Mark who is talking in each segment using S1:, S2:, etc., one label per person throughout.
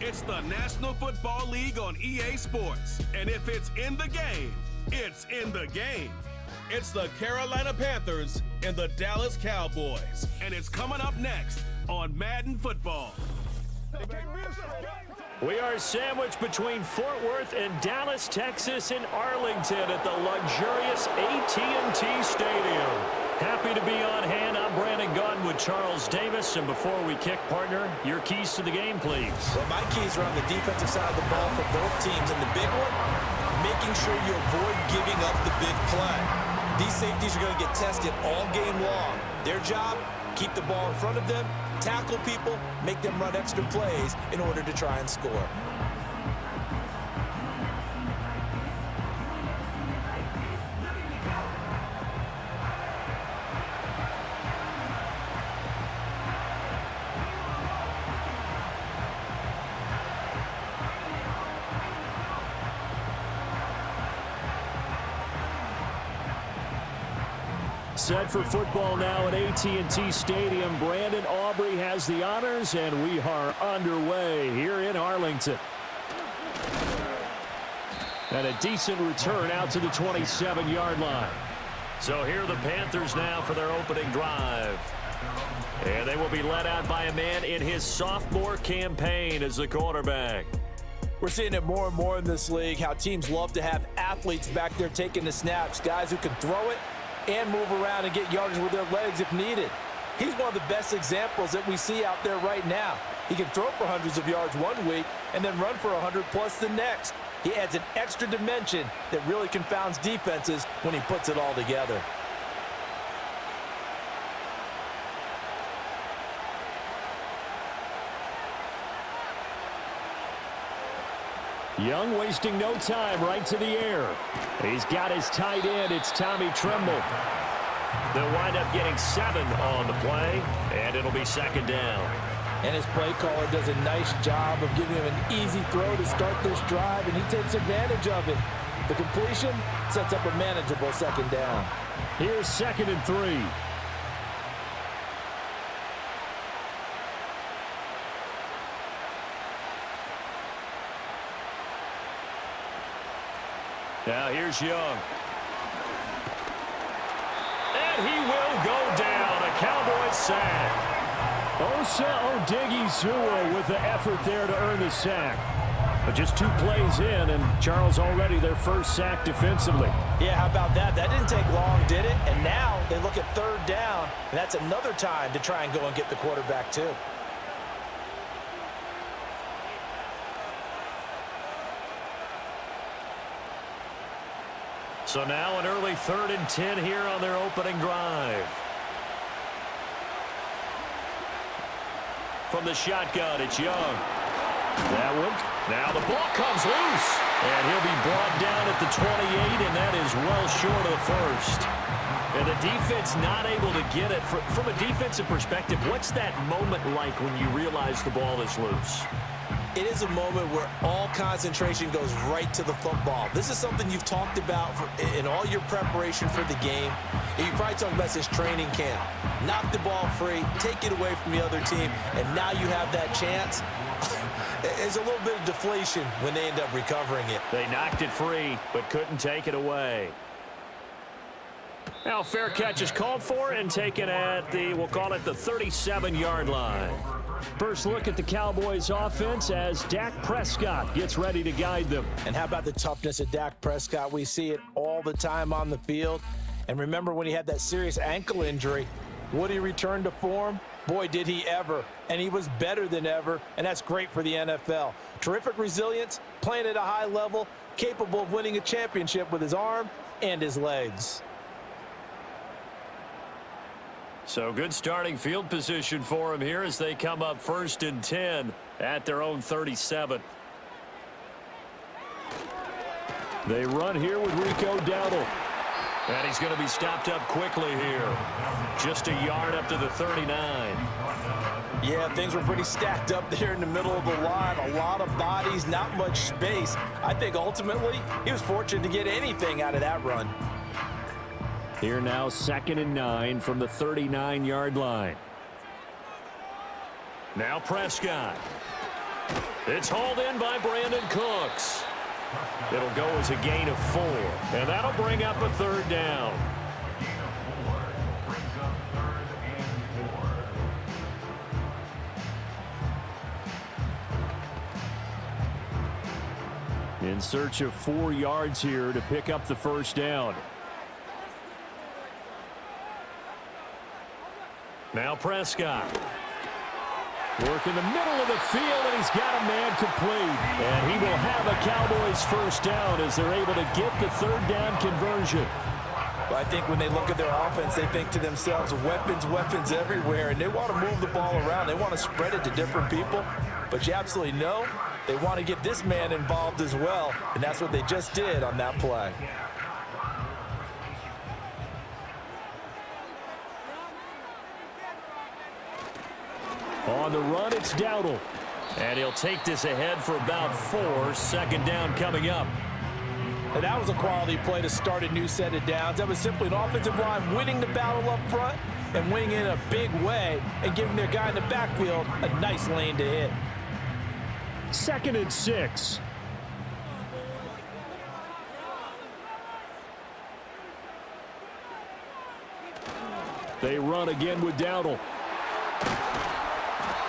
S1: It's the National Football League on EA Sports. And if it's in the game, it's in the game. It's the Carolina Panthers and the Dallas Cowboys. And it's coming up next on Madden Football.
S2: We are sandwiched between Fort Worth and Dallas, Texas, and Arlington at the luxurious AT&T Stadium. Happy to be on hand. I'm Brandon Gaudin with Charles Davis. And before we kick, partner, your keys to the game, please.
S3: Well, my keys are on the defensive side of the ball for both teams. And the big one, making sure you avoid giving up the big play. These safeties are going to get tested all game long. Their job, keep the ball in front of them, tackle people, make them run extra plays in order to try and score.
S2: Set for football now at AT&T Stadium. Brandon Aubrey has the honors, and we are underway here in Arlington. And a decent return out to the 27-yard line. So here are the Panthers now for their opening drive. And they will be led out by a man in his sophomore campaign as the quarterback.
S3: We're seeing it more and more in this league, how teams love to have athletes back there taking the snaps, guys who can throw it and move around and get yardage with their legs if needed. He's one of the best examples that we see out there right now. He can throw for hundreds of yards one week and then run for 100+ the next. He adds an extra dimension that really confounds defenses when he puts it all together.
S2: Young wasting no time, right to the air. He's got his tight end. It's Tommy Tremble. They'll wind up getting 7 on the play, and it'll be second down.
S3: And his play caller does a nice job of giving him an easy throw to start this drive, and he takes advantage of it. The completion sets up a manageable second down.
S2: Here's 2nd and 3. Now here's Young. And he will go down. A Cowboys sack. Osa Odighizuwa with the effort there to earn the sack. But just 2 plays in, and Charles already their first sack defensively.
S3: Yeah, how about that? That didn't take long, did it? And now they look at 3rd down, and that's another time to try and go and get the quarterback too.
S2: So now an early 3rd and 10 here on their opening drive. From the shotgun, it's Young. That one. Now the ball comes loose. And he'll be brought down at the 28, and that is well short of the first. And the defense not able to get it. From a defensive perspective, what's that moment like when you realize the ball is loose?
S3: It is a moment where all concentration goes right to the football. This is something you've talked about in all your preparation for the game. And you probably talked about this training camp. Knock the ball free, take it away from the other team, and now you have that chance. There's a little bit of deflation when they end up recovering it.
S2: They knocked it free, but couldn't take it away. Now fair catch is called for and taken at the, we'll call it the 37-yard line. First look at the Cowboys offense as Dak Prescott gets ready to guide them.
S3: And how about the toughness of Dak Prescott? We see it all the time on the field. And remember when he had that serious ankle injury, would he return to form? Boy, did he ever. And he was better than ever, and that's great for the NFL. Terrific resilience, playing at a high level, capable of winning a championship with his arm and his legs.
S2: So good starting field position for him here as they come up 1st and 10 at their own 37. They run here with Rico Dowdle. And he's going to be stopped up quickly here. Just a yard up to the 39.
S3: Yeah, things were pretty stacked up there in the middle of the line. A lot of bodies, not much space. I think ultimately he was fortunate to get anything out of that run.
S2: Here now 2nd and 9 from the 39-yard line. Now Prescott. It's hauled in by Brandon Cooks. It'll go as a gain of 4, and that'll bring up a 3rd down. In search of 4 yards here to pick up the 1st down. Now Prescott. Work in the middle of the field, and he's got a man complete. And he will have a Cowboys 1st down as they're able to get the 3rd down conversion.
S3: Well, I think when they look at their offense, they think to themselves, weapons, weapons everywhere, and they want to move the ball around. They want to spread it to different people. But you absolutely know they want to get this man involved as well, and that's what they just did on that play.
S2: On the run, it's Dowdle. And he'll take this ahead for about 4. 2nd down coming up.
S3: And that was a quality play to start a new set of downs. That was simply an offensive line winning the battle up front and winning in a big way and giving their guy in the backfield a nice lane to hit.
S2: 2nd and 6. They run again with Dowdle.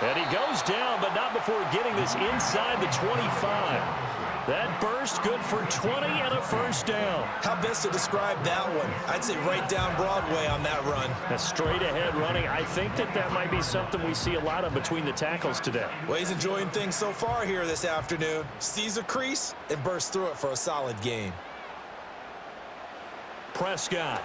S2: And he goes down, but not before getting this inside the 25. That burst good for 20 and a 1st down.
S3: How best to describe that one? I'd say right down Broadway on that run.
S2: A straight ahead running. I think that might be something we see a lot of between the tackles today.
S3: Well, he's enjoying things so far here this afternoon. Sees a crease and bursts through it for a solid gain.
S2: Prescott.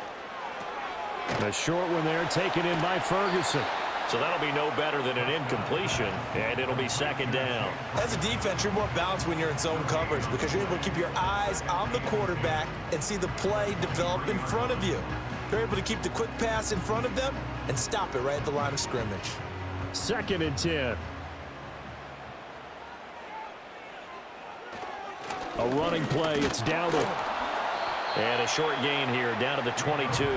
S2: The short one there taken in by Ferguson. So that'll be no better than an incompletion, and it'll be 2nd down.
S3: As a defense, you're more balanced when you're in zone coverage because you're able to keep your eyes on the quarterback and see the play develop in front of you. You're able to keep the quick pass in front of them and stop it right at the line of scrimmage.
S2: 2nd and 10. A running play, it's Dowdle. And a short gain here down to the 22.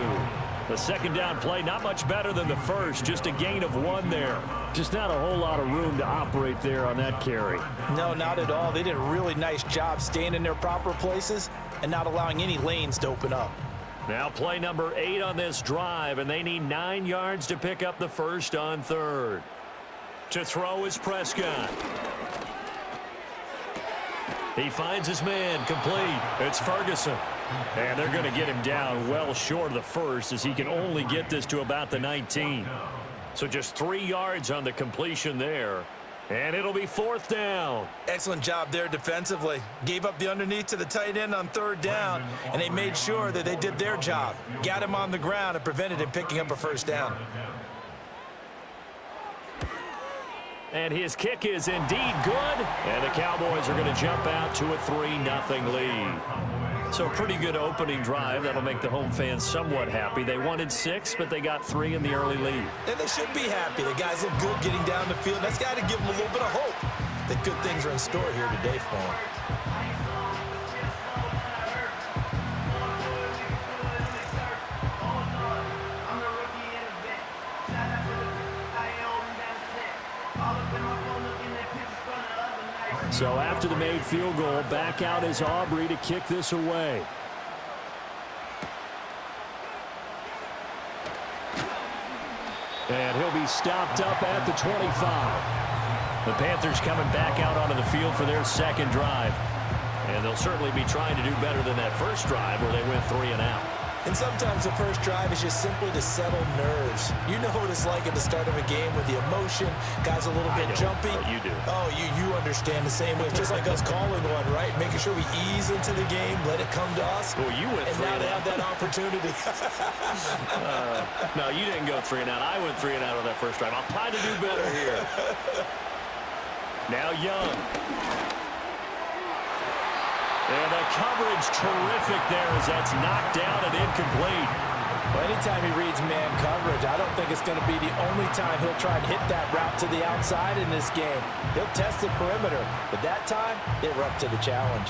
S2: The 2nd down play, not much better than the first, just a gain of 1 there. Just not a whole lot of room to operate there on that carry.
S3: No, not at all. They did a really nice job staying in their proper places and not allowing any lanes to open up.
S2: Now play number 8 on this drive, and they need 9 yards to pick up the 1st on 3rd. To throw is Prescott. He finds his man, complete. It's Ferguson. And they're going to get him down well short of the 1st as he can only get this to about the 19. So just 3 yards on the completion there. And it'll be 4th down.
S3: Excellent job there defensively. Gave up the underneath to the tight end on 3rd down, and they made sure that they did their job. Got him on the ground and prevented him picking up a 1st down.
S2: And his kick is indeed good. And the Cowboys are going to jump out to a 3-0 lead. So a pretty good opening drive. That'll make the home fans somewhat happy. They wanted 6, but they got 3 in the early lead.
S3: And they should be happy. The guys look good getting down the field. That's got to give them a little bit of hope that good things are in store here today for them.
S2: So after the made field goal, back out is Aubrey to kick this away. And he'll be stopped up at the 25. The Panthers coming back out onto the field for their 2nd drive. And they'll certainly be trying to do better than that first drive where they went 3 and out.
S3: And sometimes the first drive is just simply to settle nerves. You know what it's like at the start of a game with the emotion. Guys a little bit jumpy.
S2: You do.
S3: Oh, you understand the same way. It's just like us calling one, right? Making sure we ease into the game, let it come to us.
S2: Well, you went 3
S3: and now
S2: and
S3: they
S2: out.
S3: have that opportunity.
S2: No, you didn't go 3 and out. I went 3 and out on that first drive. I'll try to do better here. Now Young. And the coverage terrific there as that's knocked down and incomplete.
S3: Well, anytime he reads man coverage, I don't think it's going to be the only time he'll try to hit that route to the outside in this game. He'll test the perimeter, but that time, they were up to the challenge.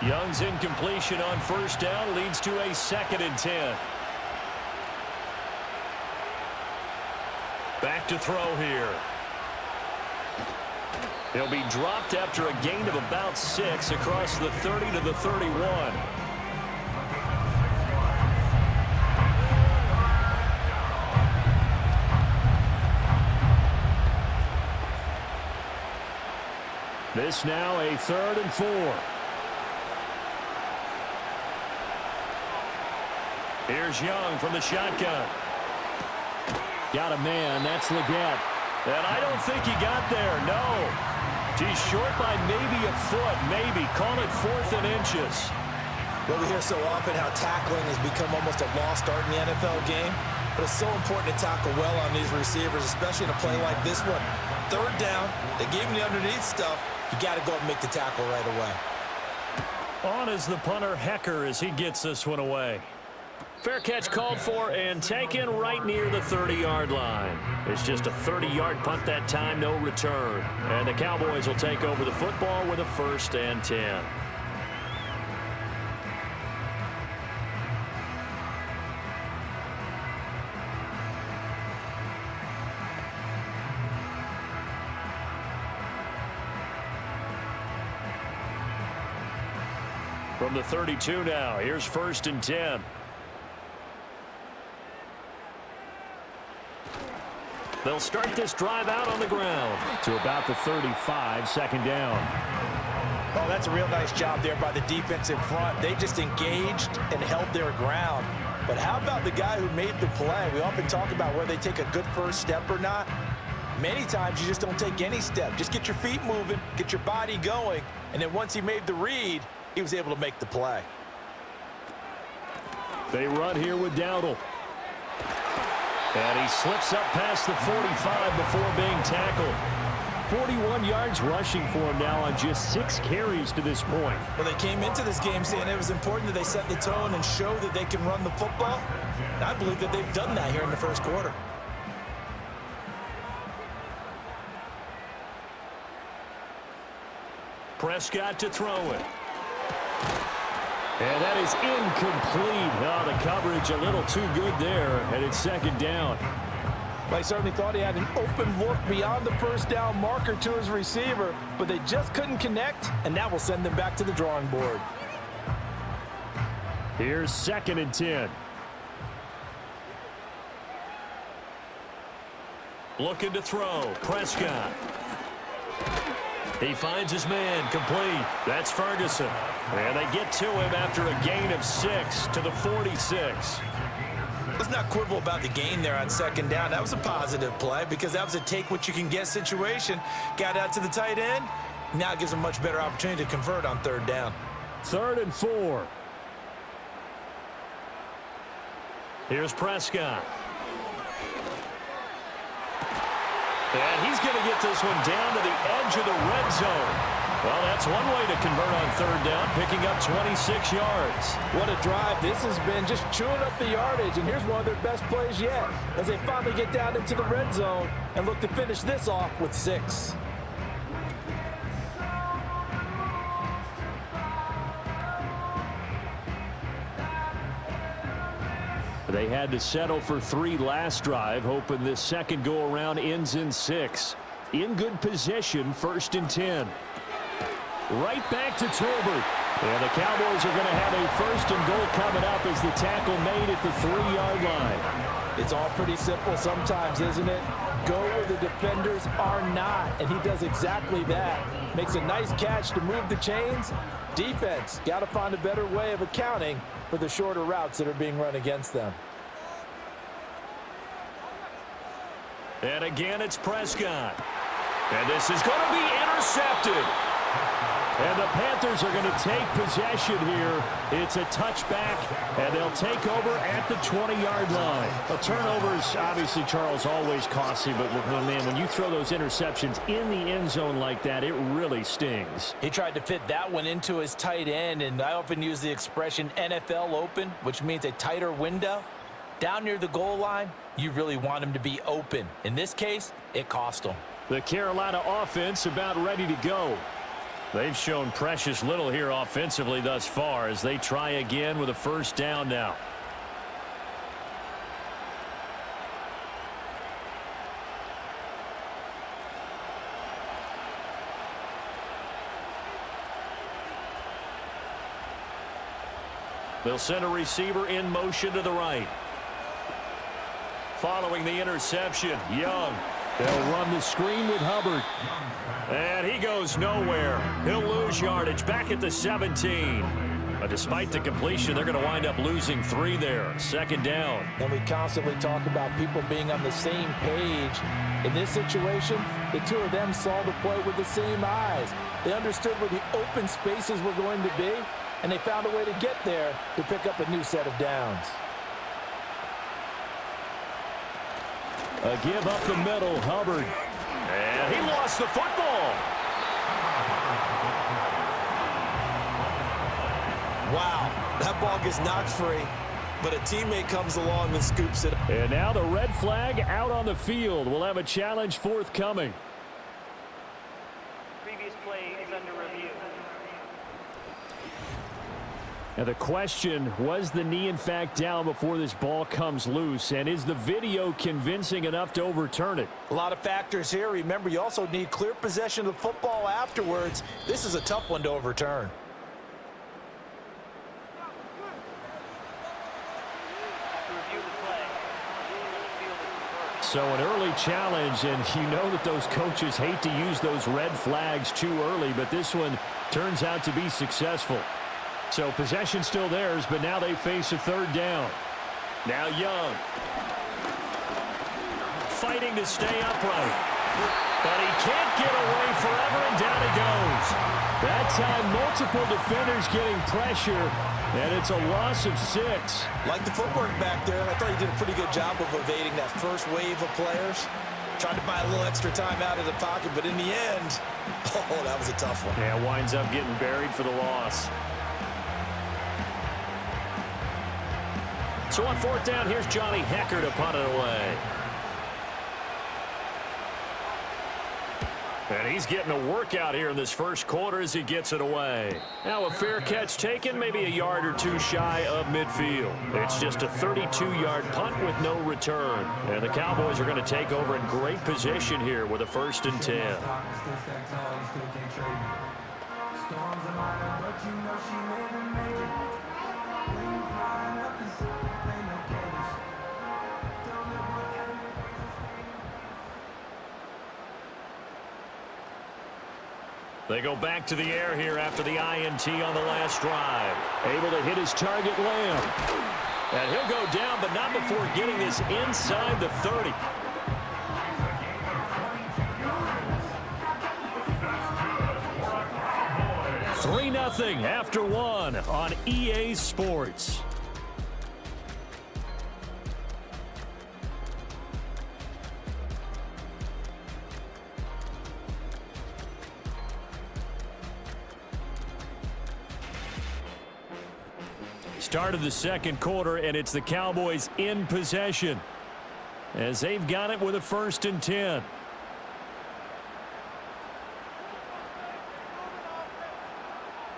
S2: Young's incompletion on 1st down leads to a 2nd and 10. Back to throw here. He'll be dropped after a gain of about 6 across the 30 to the 31. This now a 3rd and 4. Here's Young from the shotgun. Got a man. That's Leggett. And I don't think he got there. No. He's short by maybe a foot. Maybe. Call it 4th and inches.
S3: Well, we hear so often how tackling has become almost a lost art in the NFL game. But it's so important to tackle well on these receivers, especially in a play like this one. 3rd down. They gave him the underneath stuff. You got to go and make the tackle right away.
S2: On is the punter, Hecker, as he gets this one away. Fair catch called for and taken right near the 30-yard line. It's just a 30-yard punt that time, no return. And the Cowboys will take over the football with a 1st and 10. From the 32 now, here's 1st and 10. They'll start this drive out on the ground to about the 35, 2nd down.
S3: Oh, that's a real nice job there by the defense in front. They just engaged and held their ground. But how about the guy who made the play? We often talk about whether they take a good first step or not. Many times you just don't take any step. Just get your feet moving, get your body going, and then once he made the read, he was able to make the play.
S2: They run here with Dowdle. And he slips up past the 45 before being tackled. 41 yards rushing for him now on just 6 carries to this point.
S3: Well, they came into this game saying it was important that they set the tone and show that they can run the football. And I believe that they've done that here in the 1st quarter.
S2: Prescott to throw it. And that is incomplete. Oh, the coverage a little too good there, and it's 2nd down.
S3: Well, I certainly thought he had an open look beyond the 1st down marker to his receiver, but they just couldn't connect, and that will send them back to the drawing board.
S2: Here's 2nd and 10. Looking to throw. Prescott. He finds his man, complete. That's Ferguson. And they get to him after a gain of 6 to the 46.
S3: Let's not quibble about the gain there on 2nd down. That was a positive play because that was a take-what-you-can-get situation. Got out to the tight end. Now it gives them a much better opportunity to convert on 3rd down.
S2: 3rd and 4. Here's Prescott. And he's going to get this one down to the edge of the red zone. Well, that's one way to convert on 3rd down, picking up 26 yards.
S3: What a drive this has been, just chewing up the yardage. And here's one of their best plays yet as they finally get down into the red zone and look to finish this off with 6.
S2: They had to settle for 3 last drive, hoping this 2nd go-around ends in 6. In good position, 1st and 10. Right back to Tolbert. And the Cowboys are going to have a 1st and goal coming up as the tackle made at the 3-yard line.
S3: It's all pretty simple sometimes, isn't it? Go where the defenders are not, and he does exactly that. Makes a nice catch to move the chains. Defense got to find a better way of accounting for the shorter routes that are being run against them.
S2: And again, it's Prescott. And this is going to be intercepted. And the Panthers are going to take possession here. It's a touchback, and they'll take over at the 20-yard line. A turnover is obviously, Charles, always costly, but man, when you throw those interceptions in the end zone like that, it really stings.
S3: He tried to fit that one into his tight end, and I often use the expression NFL open, which means a tighter window. Down near the goal line, you really want him to be open. In this case, it cost him.
S2: The Carolina offense about ready to go. They've shown precious little here offensively thus far as they try again with a 1st down now. They'll send a receiver in motion to the right. Following the interception, Young.
S4: They'll run the screen with Hubbard.
S2: And he goes nowhere. He'll lose yardage back at the 17. But despite the completion, they're going to wind up losing 3 there. Second down.
S3: And we constantly talk about people being on the same page. In this situation, the two of them saw the play with the same eyes. They understood where the open spaces were going to be, and they found a way to get there to pick up a new set of downs.
S4: A give up the middle, Hubbard.
S2: And he lost the football.
S3: Wow, that ball gets knocked free, but a teammate comes along and scoops it.
S4: And now the red flag out on the field. We'll have a challenge forthcoming.
S5: Previous play is under review.
S4: Now the question, was the knee in fact down before this ball comes loose? And is the video convincing enough to overturn it?
S3: A lot of factors here. Remember, you also need clear possession of the football afterwards. This is a tough one to overturn.
S4: So an early challenge, and you know that those coaches hate to use those red flags too early, but this one turns out to be successful. So possession still theirs, but now they face a third down.
S2: Now Young. Fighting to stay upright. But he can't get away forever, and down he goes.
S4: That time, multiple defenders getting pressure, and it's a loss of 6.
S3: Like the footwork back there, and I thought he did a pretty good job of evading that first wave of players. Tried to buy a little extra time out of the pocket, but in the end, oh, that was a tough one.
S2: Yeah, winds up getting buried for the loss. So on fourth down, here's Johnny Hecker to punt it away. And he's getting a workout here in this first quarter as he gets it away. Now a fair catch taken, maybe a yard or 2 shy of midfield. It's just a 32-yard punt with no return. And the Cowboys are going to take over in great position here with a 1st and 10. They go back to the air here after the INT on the last drive.
S4: Able to hit his target, Lamb.
S2: And he'll go down, but not before getting this inside the 30.
S4: $3-0 after 1 on EA Sports. Start of the second quarter, and it's the Cowboys in possession as they've got it with a 1st and 10.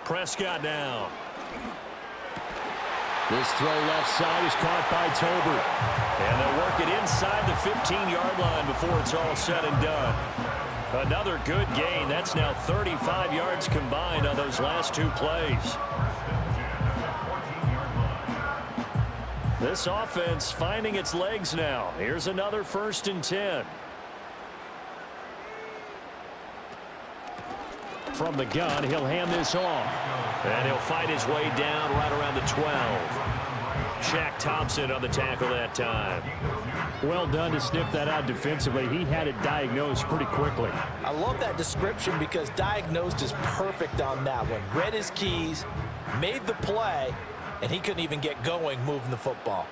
S2: Prescott down.
S4: This throw left side is caught by Tolbert.
S2: And they'll work it inside the 15-yard line before it's all said and done. Another good gain. That's now 35 yards combined on those last 2 plays. This offense finding its legs now. Here's another 1st and 10.
S4: From the gun, he'll hand this off.
S2: And he'll fight his way down right around the 12. Shaq Thompson on the tackle that time.
S4: Well done to sniff that out defensively. He had it diagnosed pretty quickly.
S3: I love that description because diagnosed is perfect on that one. Read his keys, made the play, and he couldn't even get going moving the football.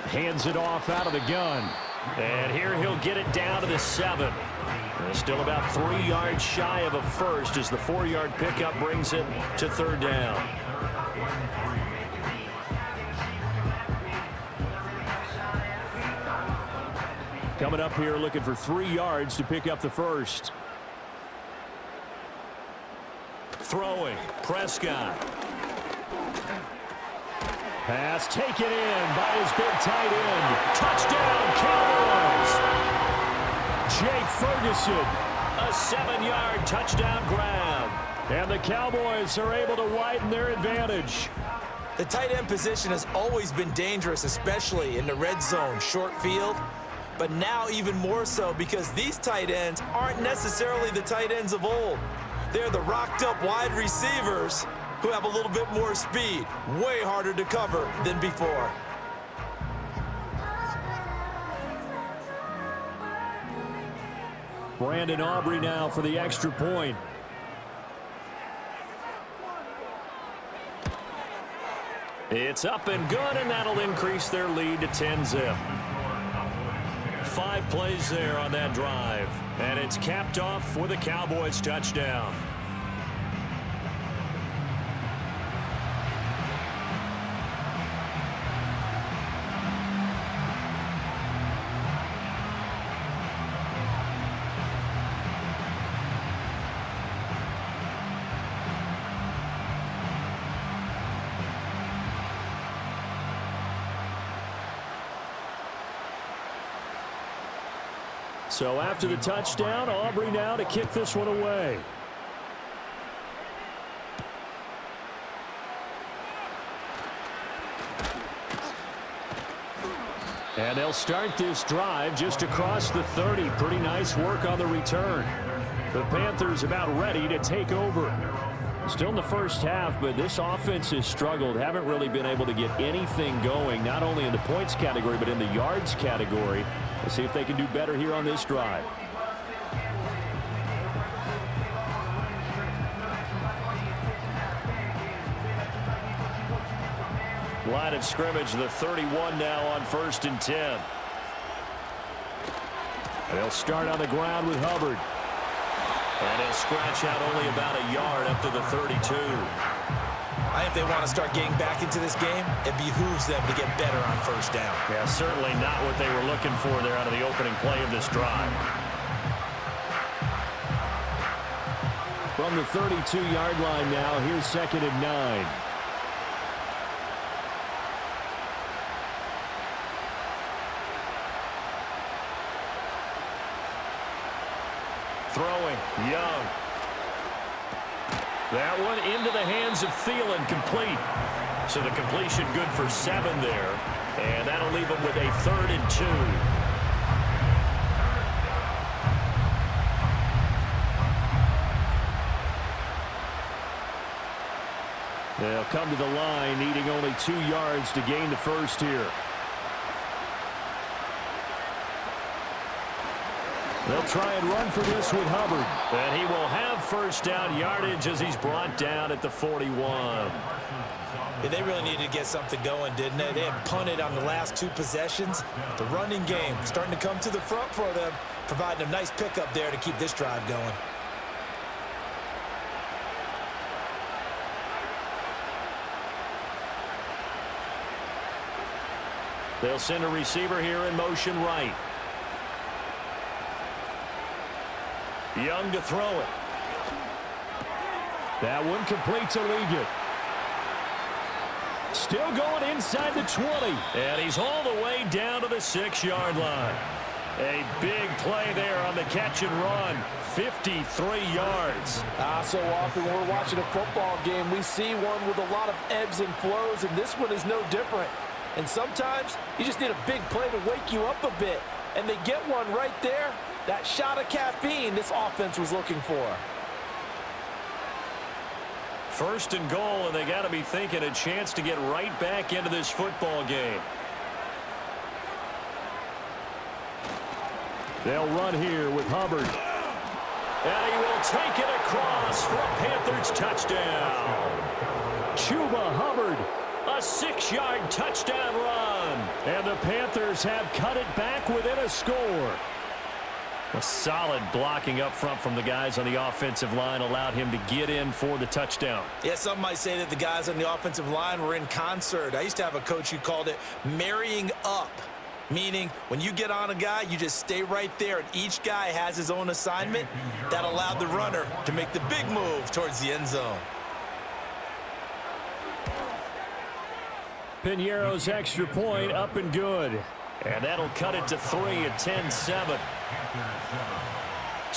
S4: Hands it off out of the gun.
S2: And here he'll get it down to the 7. And still about 3 yards shy of a first as the 4-yard pickup brings it to 3rd down.
S4: Coming up here looking for 3 yards to pick up the first.
S2: Throwing, Prescott.
S4: Pass taken in by his big tight end.
S2: Touchdown, Cowboys!
S4: Jake Ferguson.
S2: A 7-yard touchdown grab.
S4: And the Cowboys are able to widen their advantage.
S3: The tight end position has always been dangerous, especially in the red zone, short field. But now even more so because these tight ends aren't necessarily the tight ends of old. They're the rocked-up wide receivers who have a little bit more speed, way harder to cover than before.
S4: Brandon Aubrey now for the extra point.
S2: It's up and good, and that'll increase their lead to 10-zip. 5 plays there on that drive, and it's capped off with a Cowboys touchdown.
S4: So after the touchdown, Aubrey now to kick this one away. And they'll start this drive just across the 30. Pretty nice work on the return. The Panthers about ready to take over. Still in the first half, but this offense has struggled. Haven't really been able to get anything going, not only in the points category, but in the yards category. Let's see if they can do better here on this drive.
S2: Line of scrimmage, the 31 now on 1st and 10.
S4: And they'll start on the ground with Hubbard.
S2: And he'll scratch out only about a yard up to the 32.
S3: I think they want to start getting back into this game. It behooves them to get better on first down.
S2: Yeah, certainly not what they were looking for there out of the opening play of this drive.
S4: From the 32-yard line now, here's 2nd and 9.
S2: Throwing, Young. That one into the hands of Thielen, complete. So the completion good for 7 there. And that'll leave them with a 3rd and 2.
S4: They'll come to the line, needing only 2 yards to gain the first here. They'll try and run for this with Hubbard.
S2: And he will have first down yardage as he's brought down at the 41.
S3: Yeah, they really needed to get something going, didn't they? They had punted on the last 2 possessions. The running game starting to come to the front for them, providing a nice pickup there to keep this drive going.
S2: They'll send a receiver here in motion right. Young to throw it.
S4: That one complete to Ligon. Still going inside the 20.
S2: And he's all the way down to the 6-yard line. A big play there on the catch and run. 53 yards.
S3: So often when we're watching a football game, we see one with a lot of ebbs and flows, and this one is no different. And sometimes you just need a big play to wake you up a bit. And they get one right there. That shot of caffeine this offense was looking for.
S2: 1st and goal, and they got to be thinking a chance to get right back into this football game.
S4: They'll run here with Hubbard.
S2: And he will take it across for a Panthers touchdown.
S4: Chuba Hubbard.
S2: A 6-yard touchdown run.
S4: And the Panthers have cut it back within a score.
S2: A solid blocking up front from the guys on the offensive line allowed him to get in for the touchdown.
S3: Yeah, some might say that the guys on the offensive line were in concert. I used to have a coach who called it marrying up, meaning when you get on a guy, you just stay right there, and each guy has his own assignment. That allowed the runner to make the big move towards the end zone.
S4: Piñeiro's extra point up and good.
S2: And that'll cut it to 3 at 10-7.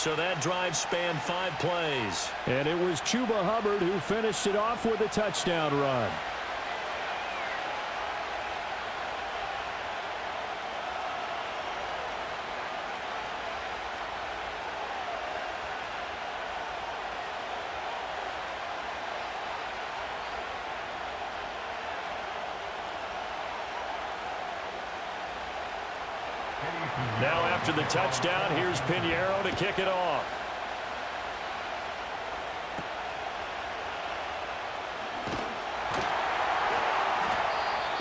S2: So that drive spanned 5 plays.
S4: And it was Chuba Hubbard who finished it off with a touchdown run.
S2: Now after the touchdown, here's Pinheiro to kick it off.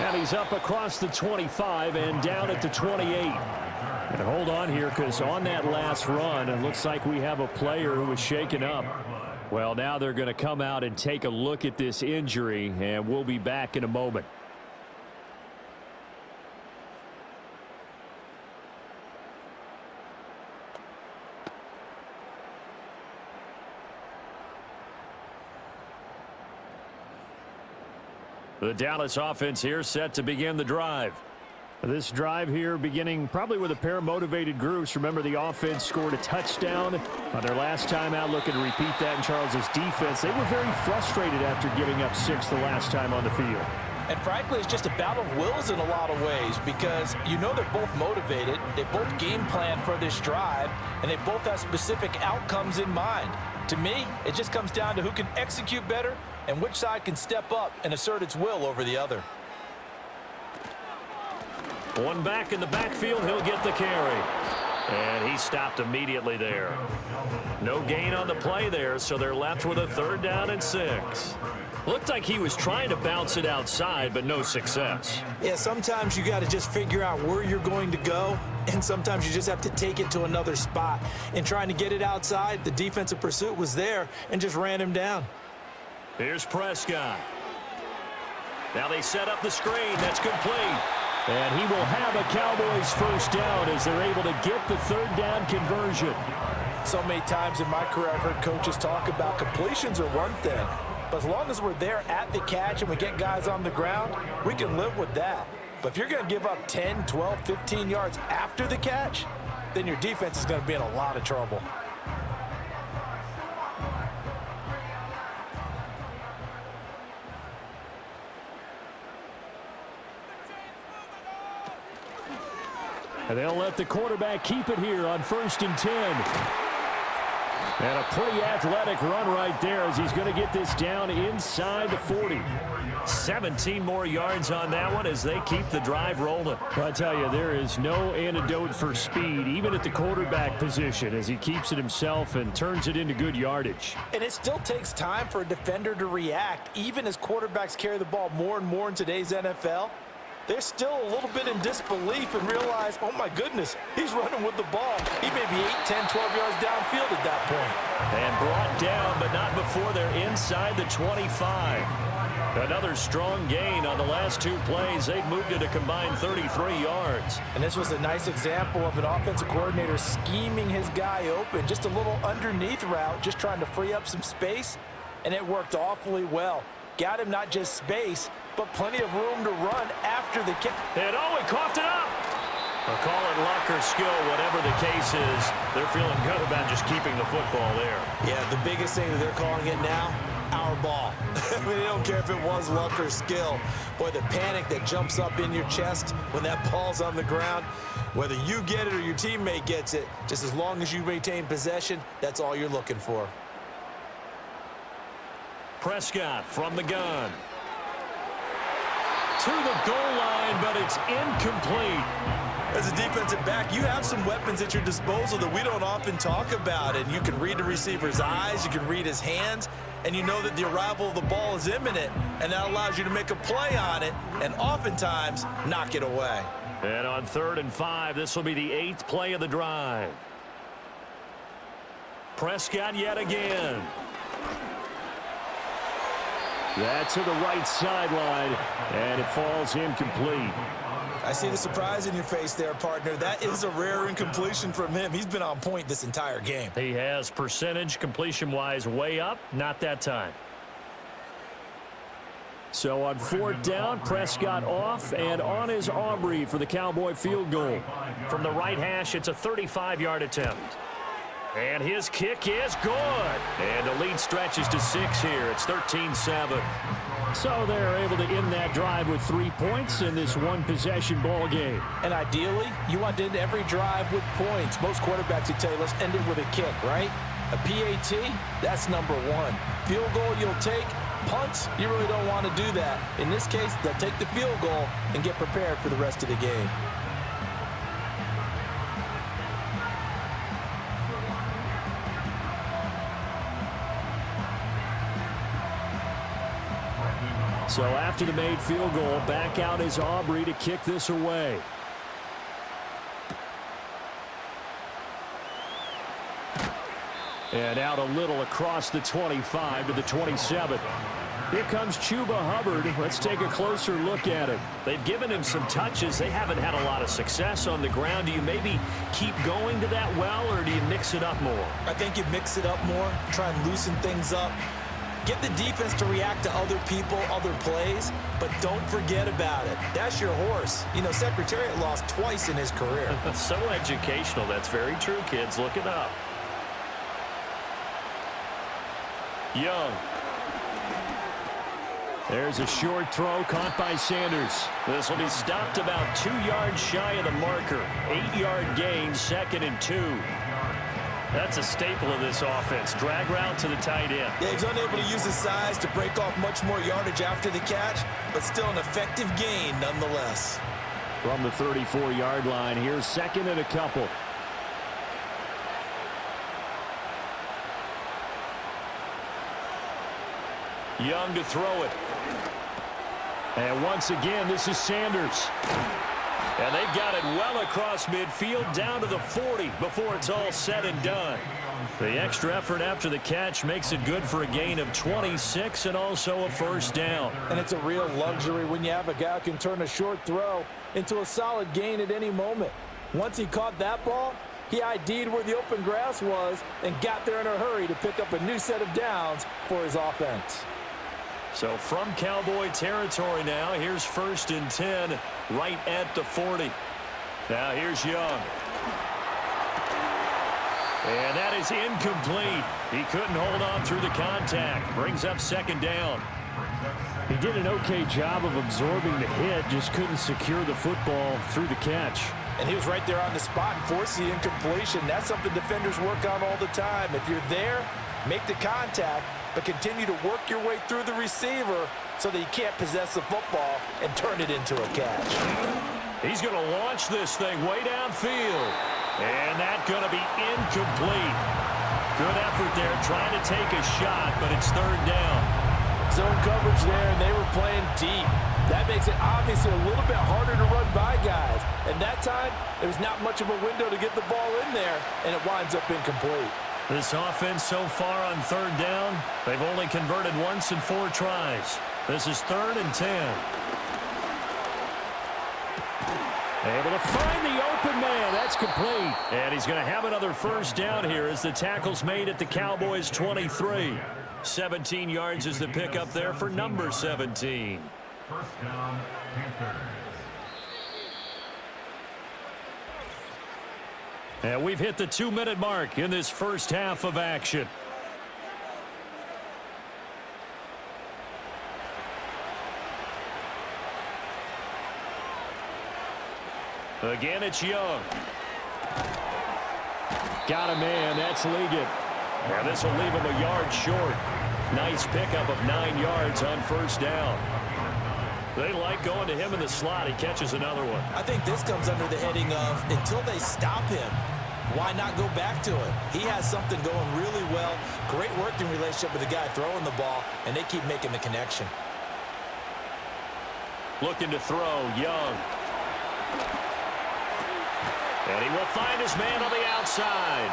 S4: And he's up across the 25 and down at the 28. And hold on here, because on that last run, it looks like we have a player who was shaken up. Well, now they're going to come out and take a look at this injury, and we'll be back in a moment. The Dallas offense here set to begin the drive. This drive here beginning probably with a pair of motivated groups. Remember, the offense scored a touchdown on their last time out. Looking to repeat that in Charles's defense. They were very frustrated after giving up 6 the last time on the field.
S3: And frankly, it's just a battle of wills in a lot of ways, because you know they're both motivated, they both game plan for this drive, and they both have specific outcomes in mind. To me, it just comes down to who can execute better and which side can step up and assert its will over the other.
S2: One back in the backfield, he'll get the carry. And he stopped immediately there. No gain on the play there, so they're left with a 3rd down and 6. Looked like he was trying to bounce it outside, but no success.
S3: Yeah, sometimes you got to just figure out where you're going to go, and sometimes you just have to take it to another spot. In trying to get it outside, the defensive pursuit was there and just ran him down.
S2: Here's Prescott. Now they set up the screen. That's complete.
S4: And he will have a Cowboys 1st down as they're able to get the 3rd down conversion.
S3: So many times in my career, I've heard coaches talk about completions are one thing, but as long as we're there at the catch and we get guys on the ground, we can live with that. But if you're going to give up 10, 12, 15 yards after the catch, then your defense is going to be in a lot of trouble.
S4: And they'll let the quarterback keep it here on 1st and 10. And a pretty athletic run right there as he's going to get this down inside the 40.
S2: 17 more yards on that one as they keep the drive rolling.
S4: I tell you, there is no antidote for speed, even at the quarterback position, as he keeps it himself and turns it into good yardage.
S3: And it still takes time for a defender to react. Even as quarterbacks carry the ball more and more in today's NFL, they're still a little bit in disbelief and realize, oh my goodness, he's running with the ball. He may be 8, 10, 12 yards downfield at that point.
S2: And brought down, but not before they're inside the 25. Another strong gain on the last 2 plays. They've moved it a combined 33 yards.
S3: And this was a nice example of an offensive coordinator scheming his guy open. Just a little underneath route, just trying to free up some space, and it worked awfully well. Got him not just space, but plenty of room to run after the kick.
S2: And oh, he coughed it up. I'll call it luck or skill, whatever the case is. They're feeling good about just keeping the football there.
S3: Yeah, the biggest thing that they're calling it now, our ball. I mean, they don't care if it was luck or skill. Boy, the panic that jumps up in your chest when that ball's on the ground, whether you get it or your teammate gets it, just as long as you maintain possession, that's all you're looking for.
S2: Prescott from the gun. To the goal line, but it's incomplete.
S3: As a defensive back, you have some weapons at your disposal that we don't often talk about. And you can read the receiver's eyes, you can read his hands, and you know that the arrival of the ball is imminent, and that allows you to make a play on it and oftentimes knock it away.
S2: And on 3rd and 5, this will be the 8th play of the drive. Prescott yet again.
S4: That's to the right sideline, and it falls incomplete.
S3: I see the surprise in your face there, partner. That is a rare incompletion from him. He's been on point this entire game.
S2: He has percentage completion-wise way up, not that time.
S4: So on 4th down, Prescott off, and on is Aubrey for the Cowboy field goal.
S2: From the right hash, it's a 35-yard attempt. And his kick is good. And the lead stretches to 6 here. It's 13-7.
S4: So they're able to end that drive with 3 points in this one-possession ball game.
S3: And ideally, you want to end every drive with points. Most quarterbacks would tell you, let's end it with a kick, right? A PAT, that's number 1. Field goal, you'll take. Punts, you really don't want to do that. In this case, they'll take the field goal and get prepared for the rest of the game.
S4: So after the made field goal, back out is Aubrey to kick this away. And out a little across the 25 to the 27. Here comes Chuba Hubbard. Let's take a closer look at it.
S2: They've given him some touches. They haven't had a lot of success on the ground. Do you maybe keep going to that well, or do you mix it up more?
S3: I think you mix it up more, try and loosen things up. Get the defense to react to other people, other plays, but don't forget about it. That's your horse. You know, Secretariat lost twice in his career.
S2: So educational. That's very true, kids. Look it up. Young.
S4: There's a short throw caught by Sanders.
S2: This will be stopped about 2 yards shy of the marker. 8-yard gain, 2nd and 2. That's a staple of this offense. Drag route to the tight end.
S3: Yeah, he's unable to use his size to break off much more yardage after the catch, but still an effective gain nonetheless.
S4: From the 34-yard line, here's 2nd and a couple.
S2: Young to throw it.
S4: And once again, this is Sanders.
S2: And they've got it well across midfield down to the 40 before it's all said and done. The extra effort after the catch makes it good for a gain of 26 and also a first down.
S3: And it's a real luxury when you have a guy who can turn a short throw into a solid gain at any moment. Once he caught that ball, he ID'd where the open grass was and got there in a hurry to pick up a new set of downs for his offense.
S2: So from Cowboy territory now, here's 1st and 10 right at the 40. Now here's Young. And that is incomplete. He couldn't hold on through the contact. Brings up 2nd down.
S4: He did an okay job of absorbing the hit, just couldn't secure the football through the catch.
S3: And he was right there on the spot and forced the incompletion. That's something defenders work on all the time. If you're there, make the contact, but continue to work your way through the receiver so that you can't possess the football and turn it into a catch.
S2: He's going to launch this thing way downfield. And that's going to be incomplete. Good effort there trying to take a shot, but it's 3rd down.
S3: Zone coverage there, and they were playing deep. That makes it obviously a little bit harder to run by guys. And that time, there was not much of a window to get the ball in there, and it winds up incomplete.
S2: This offense so far on 3rd down, they've only converted once in 4 tries. This is 3rd and 10.
S4: Able to find the open man. That's complete.
S2: And he's going to have another first down here as the tackle's made at the Cowboys' 23. 17 yards is the pickup there for number 17.
S6: First down, Panthers.
S2: And we've hit the 2-minute mark in this first half of action. Again, it's Young.
S4: Got a man. That's Ligon.
S2: Now this will leave him a yard short. Nice pickup of 9 yards on first down. They like going to him in the slot. He catches another one.
S3: I think this comes under the heading of until they stop him, why not go back to it? He has something going really well. Great working relationship with the guy throwing the ball, and they keep making the connection.
S2: Looking to throw, Young. And he will find his man on the outside.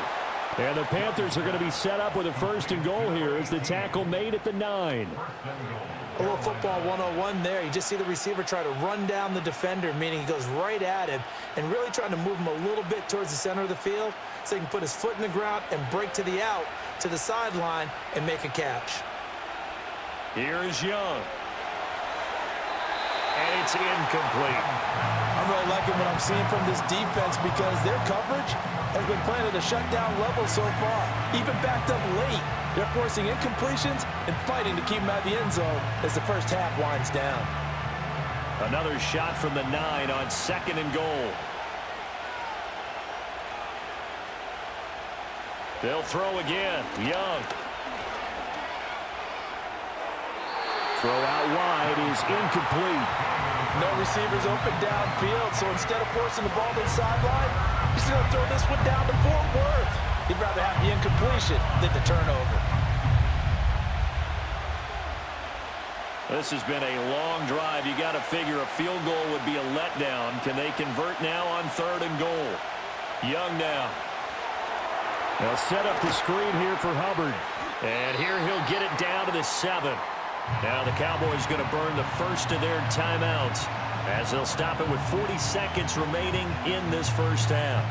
S4: And the Panthers are going to be set up with a 1st and goal here as the tackle made at the 9.
S3: A little football 101 there. You just see the receiver try to run down the defender, meaning he goes right at him and really trying to move him a little bit towards the center of the field so he can put his foot in the ground and break to the out, to the sideline, and make a catch.
S2: Here is Young. And it's incomplete.
S3: I'm really liking what I'm seeing from this defense because their coverage has been playing at a shutdown level so far. Even backed up late, they're forcing incompletions and fighting to keep them out of the end zone as the first half winds down.
S2: Another shot from the 9 on 2nd and goal. They'll throw again. Young. Throw out wide is incomplete.
S3: No receivers open downfield, so instead of forcing the ball to the sideline, he's going to throw this one down to Fort Worth. He'd rather have the incompletion than the turnover.
S2: This has been a long drive. You got to figure a field goal would be a letdown. Can they convert now on 3rd and goal? Young now.
S4: They'll set up the screen here for Hubbard.
S2: And here he'll get it down to the 7. Now the Cowboys going to burn the first of their timeouts as they'll stop it with 40 seconds remaining in this first half.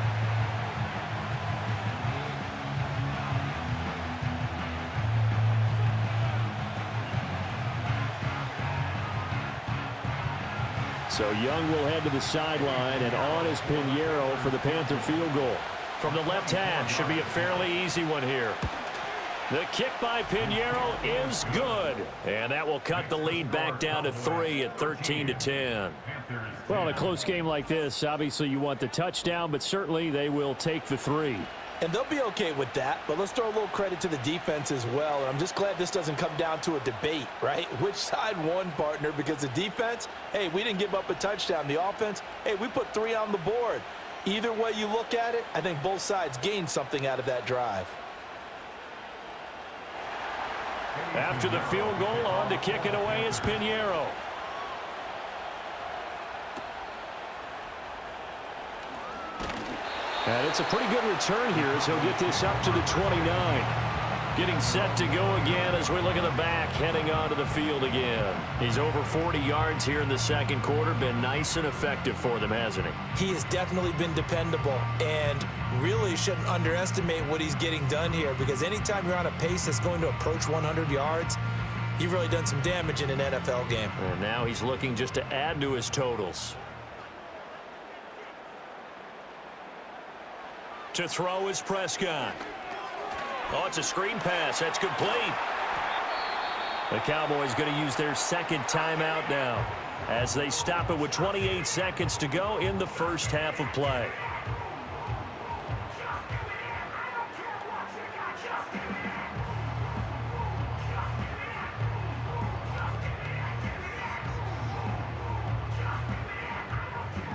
S4: So Young will head to the sideline, and on is Pinheiro for the Panther field goal.
S2: From the left half, should be a fairly easy one here. The kick by Pinheiro is good. And that will cut the lead back down to 3 at 13-10.
S4: Well, in a close game like this, obviously you want the touchdown, but certainly they will take the 3.
S3: And they'll be okay with that, but let's throw a little credit to the defense as well. And I'm just glad this doesn't come down to a debate, right? Which side won, partner? Because the defense, hey, we didn't give up a touchdown. The offense, hey, we put 3 on the board. Either way you look at it, I think both sides gained something out of that drive.
S2: After the field goal, on to kick it away is Pinheiro.
S4: And it's a pretty good return here as he'll get this up to the 29.
S2: Getting set to go again as we look at the back, heading onto the field again. He's over 40 yards here in the second quarter. Been nice and effective for them, hasn't he?
S3: He has definitely been dependable and really shouldn't underestimate what he's getting done here because anytime you're on a pace that's going to approach 100 yards, you've really done some damage in an NFL game.
S2: And now he's looking just to add to his totals. To throw is Prescott. Oh, it's a screen pass. That's complete. The Cowboys going to use their second timeout now as they stop it with 28 seconds to go in the first half of play.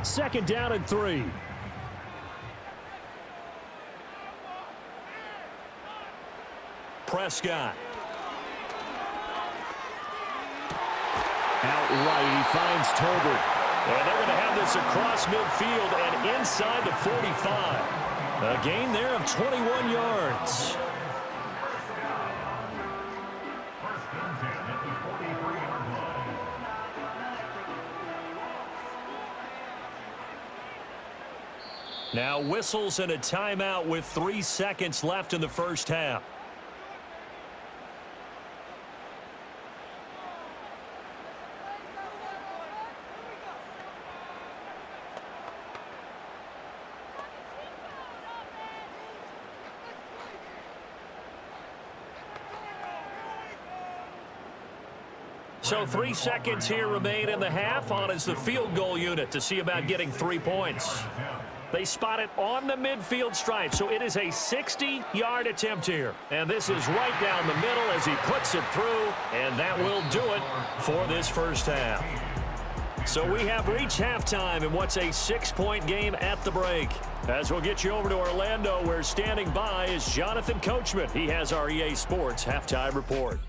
S4: Second down and 3.
S2: Prescott.
S4: Outright, he finds Tolbert.
S2: And they're going to have this across midfield and inside the 45. A gain there of 21 yards. Now whistles and a timeout with 3 seconds left in the first half. So 3 seconds here remain in the half. On is the field goal unit to see about getting 3 points. They spot it on the midfield stripe, so it is a 60-yard attempt here. And this is right down the middle as he puts it through, and that will do it for this first half. So we have reached halftime in what's a 6-point game at the break. As we'll get you over to Orlando, where standing by is Jonathan Coachman. He has our EA Sports halftime report.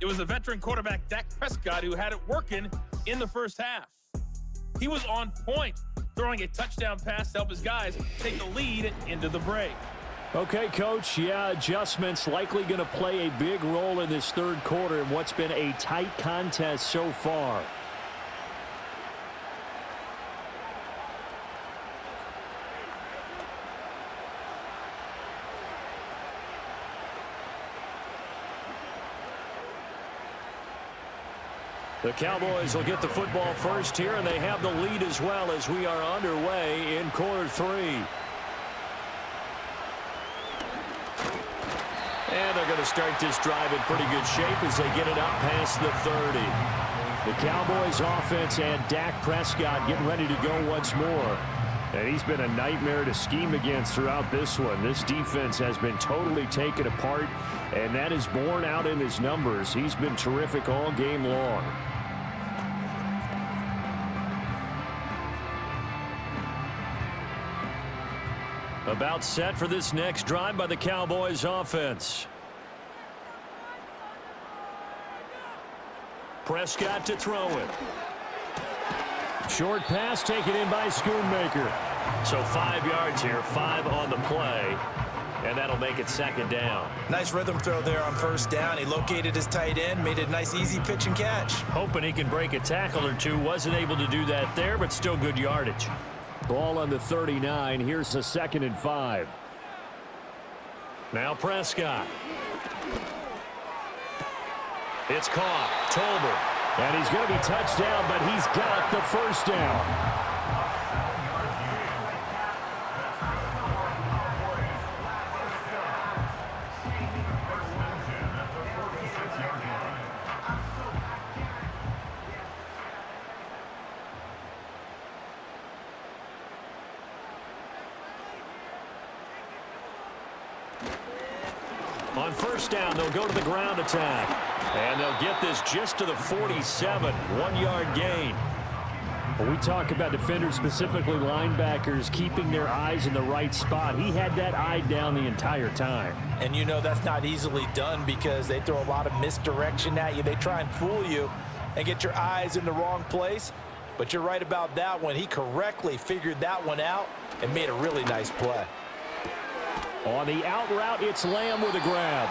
S7: It was a veteran quarterback, Dak Prescott, who had it working in the first half. He was on point, throwing a touchdown pass to help his guys take the lead into the break.
S4: Okay, Coach, yeah, adjustments likely going to play a big role in this third quarter in what's been a tight contest so far. The Cowboys will get the football first here, and they have the lead as well as we are underway in quarter 3. And they're going to start this drive in pretty good shape as they get it up past the 30. The Cowboys offense and Dak Prescott getting ready to go once more. And he's been a nightmare to scheme against throughout this one. This defense has been totally taken apart, and that is borne out in his numbers. He's been terrific all game long. About set for this next drive by the Cowboys offense. Prescott to throw it. Short pass taken in by Schoonmaker. So 5 yards here, 5 on the play, and that'll make it second down.
S3: Nice rhythm throw there on first down. He located his tight end, made a nice easy pitch and catch.
S4: Hoping he can break a tackle or two. Wasn't able to do that there, but still good yardage. Ball on the 39. Here's the 2nd and 5. Now Prescott. It's caught. Tolbert. And he's going to be touched down, but he's got the first down. On first down, they'll go to the ground attack. And they'll get this just to the 47, 1-yard gain. When we talk about defenders, specifically linebackers, keeping their eyes in the right spot, he had that eye down the entire time.
S3: And you know that's not easily done because they throw a lot of misdirection at you. They try and fool you and get your eyes in the wrong place. But you're right about that one. He correctly figured that one out and made a really nice play.
S4: On the out route, it's Lamb with a grab.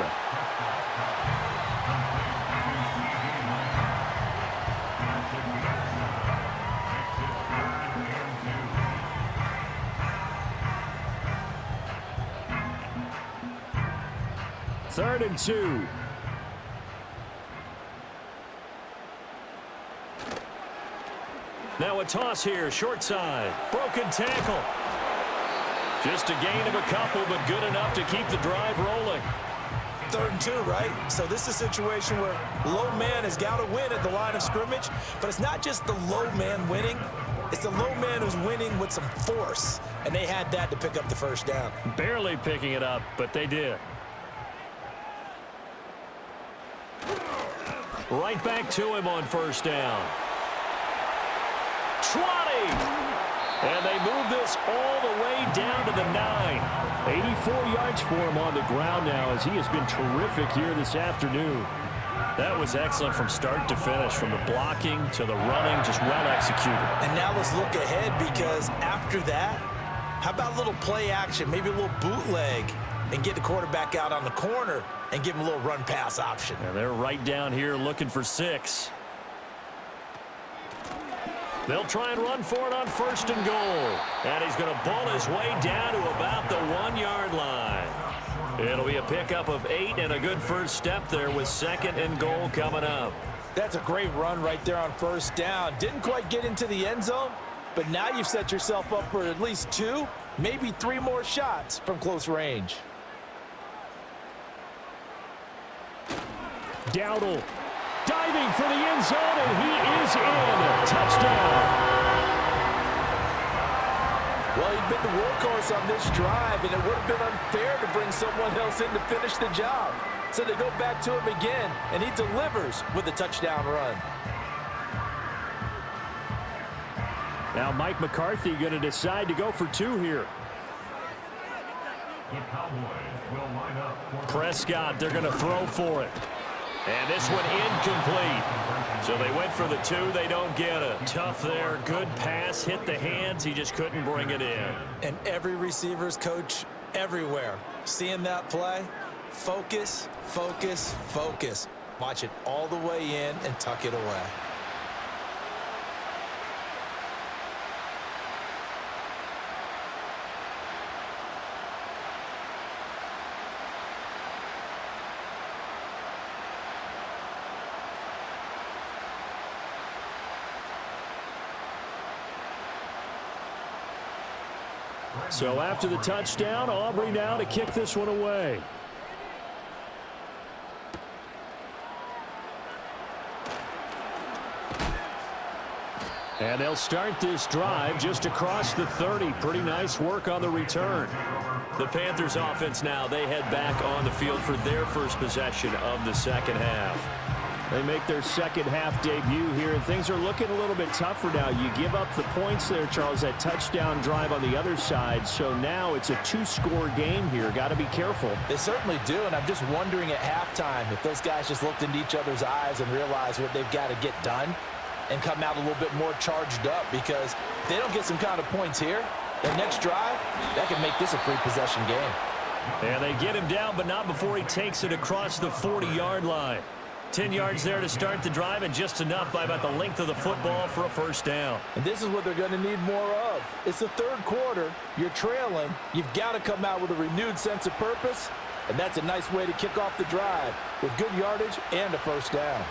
S4: Third and 2. Now a toss here, short side. Broken tackle. Just a gain of a couple, but good enough to keep the drive rolling.
S3: 3rd and 2, right? So this is a situation where low man has got to win at the line of scrimmage, but it's not just the low man winning. It's the low man who's winning with some force, and they had that to pick up the first down.
S4: Barely picking it up, but they did. Right back to him on first down. 20! And they move this all the way down to the 9. 84 yards for him on the ground now as he has been terrific here this afternoon. That was excellent from start to finish, from the blocking to the running, just well executed. And
S3: now let's look ahead because after that, how about a little play action, maybe a little bootleg, and get the quarterback out on the corner and give him a little run-pass option.
S4: And they're right down here looking for 6. They'll try and run for it on first and goal. And he's going to ball his way down to about the 1-yard line. It'll be a pickup of 8 and a good first step there with 2nd and goal coming up.
S3: That's a great run right there on first down. Didn't quite get into the end zone, but now you've set yourself up for at least 2, maybe 3 more shots from close range.
S4: Dowdle diving for the end zone, and he is in. Touchdown.
S3: Well, he'd been the workhorse on this drive, and it would have been unfair to bring someone else in to finish the job. So they go back to him again, and he delivers with a touchdown run.
S4: Now Mike McCarthy going to decide to go for 2 here.
S6: The Cowboys will line up for
S4: Prescott, they're going to throw for it. And this one incomplete. So they went for the 2. They don't get it. Tough there. Good pass. Hit the hands. He just couldn't bring it in.
S3: And every receiver's coach everywhere. Seeing that play, focus, focus, focus. Watch it all the way in and tuck it away.
S4: So after the touchdown, Aubrey now to kick this one away. And they'll start this drive just across the 30. Pretty nice work on the return.
S2: The Panthers offense now, they head back on the field for their first possession of the second half.
S4: They make their second half debut here, and things are looking a little bit tougher now. You give up the points there, Charles, that touchdown drive on the other side. So now it's a 2-score game here. Got to be careful.
S3: They certainly do, and I'm just wondering at halftime if those guys just looked into each other's eyes and realized what they've got to get done and come out a little bit more charged up, because if they don't get some kind of points here, the next drive, that can make this a free-possession game.
S4: And they get him down, but not before he takes it across the 40-yard line. 10 yards there to start the drive, and just enough by about the length of the football for a first down.
S3: And this is what they're going to need more of. It's the third quarter. You're trailing. You've got to come out with a renewed sense of purpose, and that's a nice way to kick off the drive with good yardage and a first down.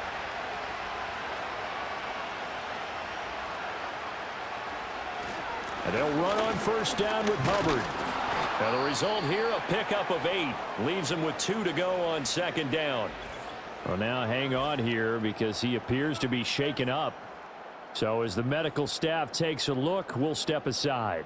S4: And they'll run on first down with Hubbard. And the result here, a pickup of 8. Leaves him with 2 to go on second down. Well, now hang on here because he appears to be shaken up. So as the medical staff takes a look, we'll step aside.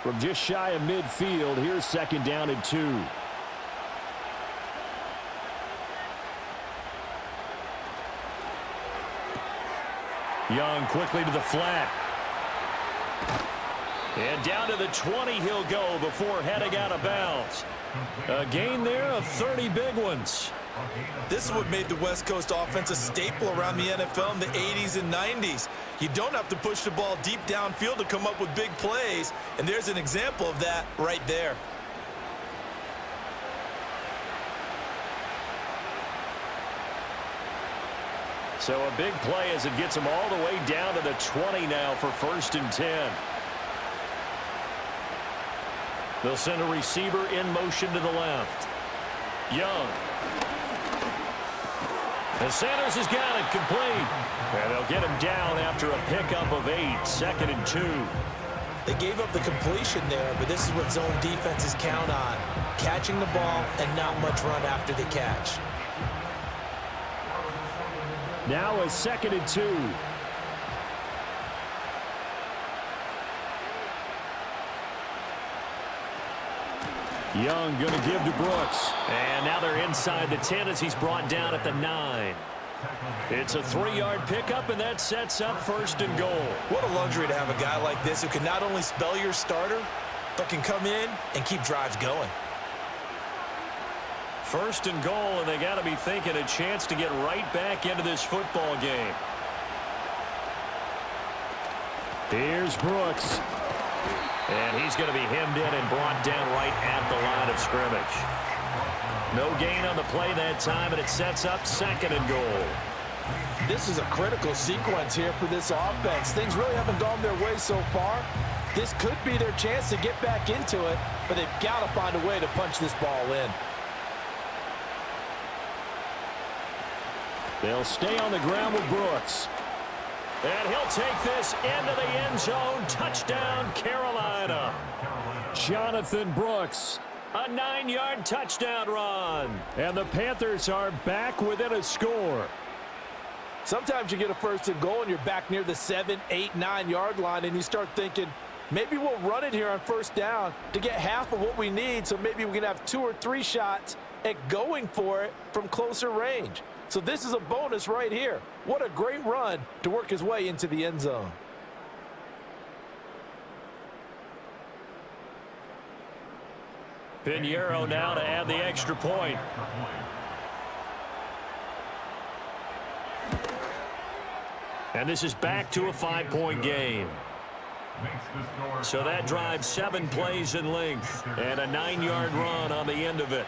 S4: From just shy of midfield, here's second down and 2. Young quickly to the flat. And down to the 20 he'll go before heading out of bounds. A gain there of 30 big ones.
S3: This is what made the West Coast offense a staple around the NFL in the 80s and 90s. You don't have to push the ball deep downfield to come up with big plays, and there's an example of that right there.
S4: So a big play as it gets him all the way down to the 20 now for first and 10. They'll send a receiver in motion to the left. Young. And Sanders has got it complete. And they'll get him down after a pickup of 8, second and 2.
S3: They gave up the completion there, but this is what zone defenses count on. Catching the ball and not much run after the catch.
S4: Now a second and 2. Young going to give to Brooks. And now they're inside the 10 as he's brought down at the 9. It's a 3-yard pickup, and that sets up first and goal.
S3: What a luxury to have a guy like this who can not only spell your starter, but can come in and keep drives going.
S4: First and goal, and they got to be thinking a chance to get right back into this football game. Here's Brooks. And he's going to be hemmed in and brought down right at the line of scrimmage. No gain on the play that time, and it sets up second and goal.
S3: This is a critical sequence here for this offense. Things really haven't gone their way so far. This could be their chance to get back into it, but they've got to find a way to punch this ball in.
S4: They'll stay on the ground with Brooks. And he'll take this into the end zone. Touchdown, Carolina. Jonathan Brooks, a 9-yard touchdown run. And the Panthers are back within a score.
S3: Sometimes you get a first and goal and you're back near the 7, 8, 9-yard line, and you start thinking, maybe we'll run it here on first down to get half of what we need, so maybe we can have 2 or 3 shots at going for it from closer range. So this is a bonus right here. What a great run to work his way into the end zone.
S4: Pinheiro now to add the extra point. And this is back to a 5-point game. So that drives 7 plays in length and a 9-yard run on the end of it.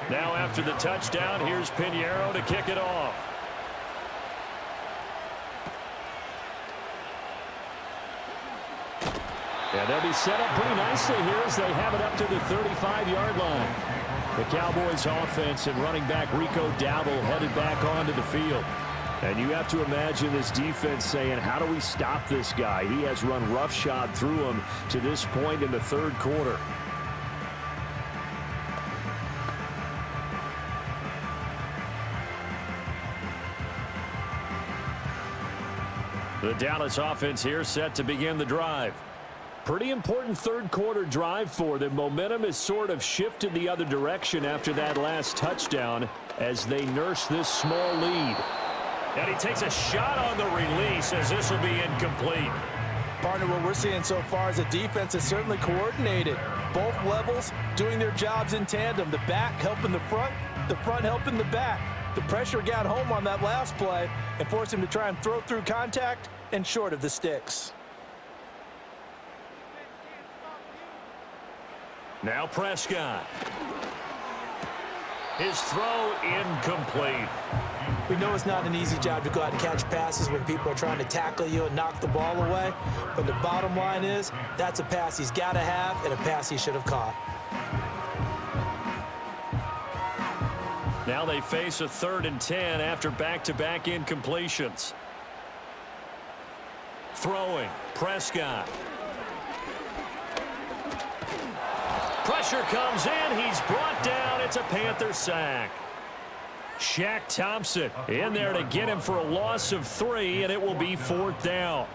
S2: Now after the touchdown, here's Pinheiro to kick it off.
S4: And they'll be set up pretty nicely here as they have it up to the 35-yard line. The Cowboys offense and running back Rico Dowdle headed back onto the field. And you have to imagine this defense saying, how do we stop this guy? He has run roughshod through him to this point in the third quarter. The Dallas offense here set to begin the drive. Pretty important third quarter drive for them. Momentum has sort of shifted the other direction after that last touchdown as they nurse this small lead.
S2: And he takes a shot on the release as this will be incomplete.
S3: Partner, what we're seeing so far is a defense is certainly coordinated. Both levels doing their jobs in tandem. The back helping the front helping the back. The pressure got home on that last play and forced him to try and throw through contact and short of the sticks.
S2: Now Prescott. His throw incomplete.
S3: We know it's not an easy job to go out and catch passes when people are trying to tackle you and knock the ball away. But the bottom line is, that's a pass he's got to have and a pass he should have caught.
S2: Now they face a 3rd and 10 after back-to-back incompletions. Throwing, Prescott. Pressure comes in. He's brought down. It's a Panther sack. Shaq Thompson in there to get him for a loss of 3, and it will be 4th down.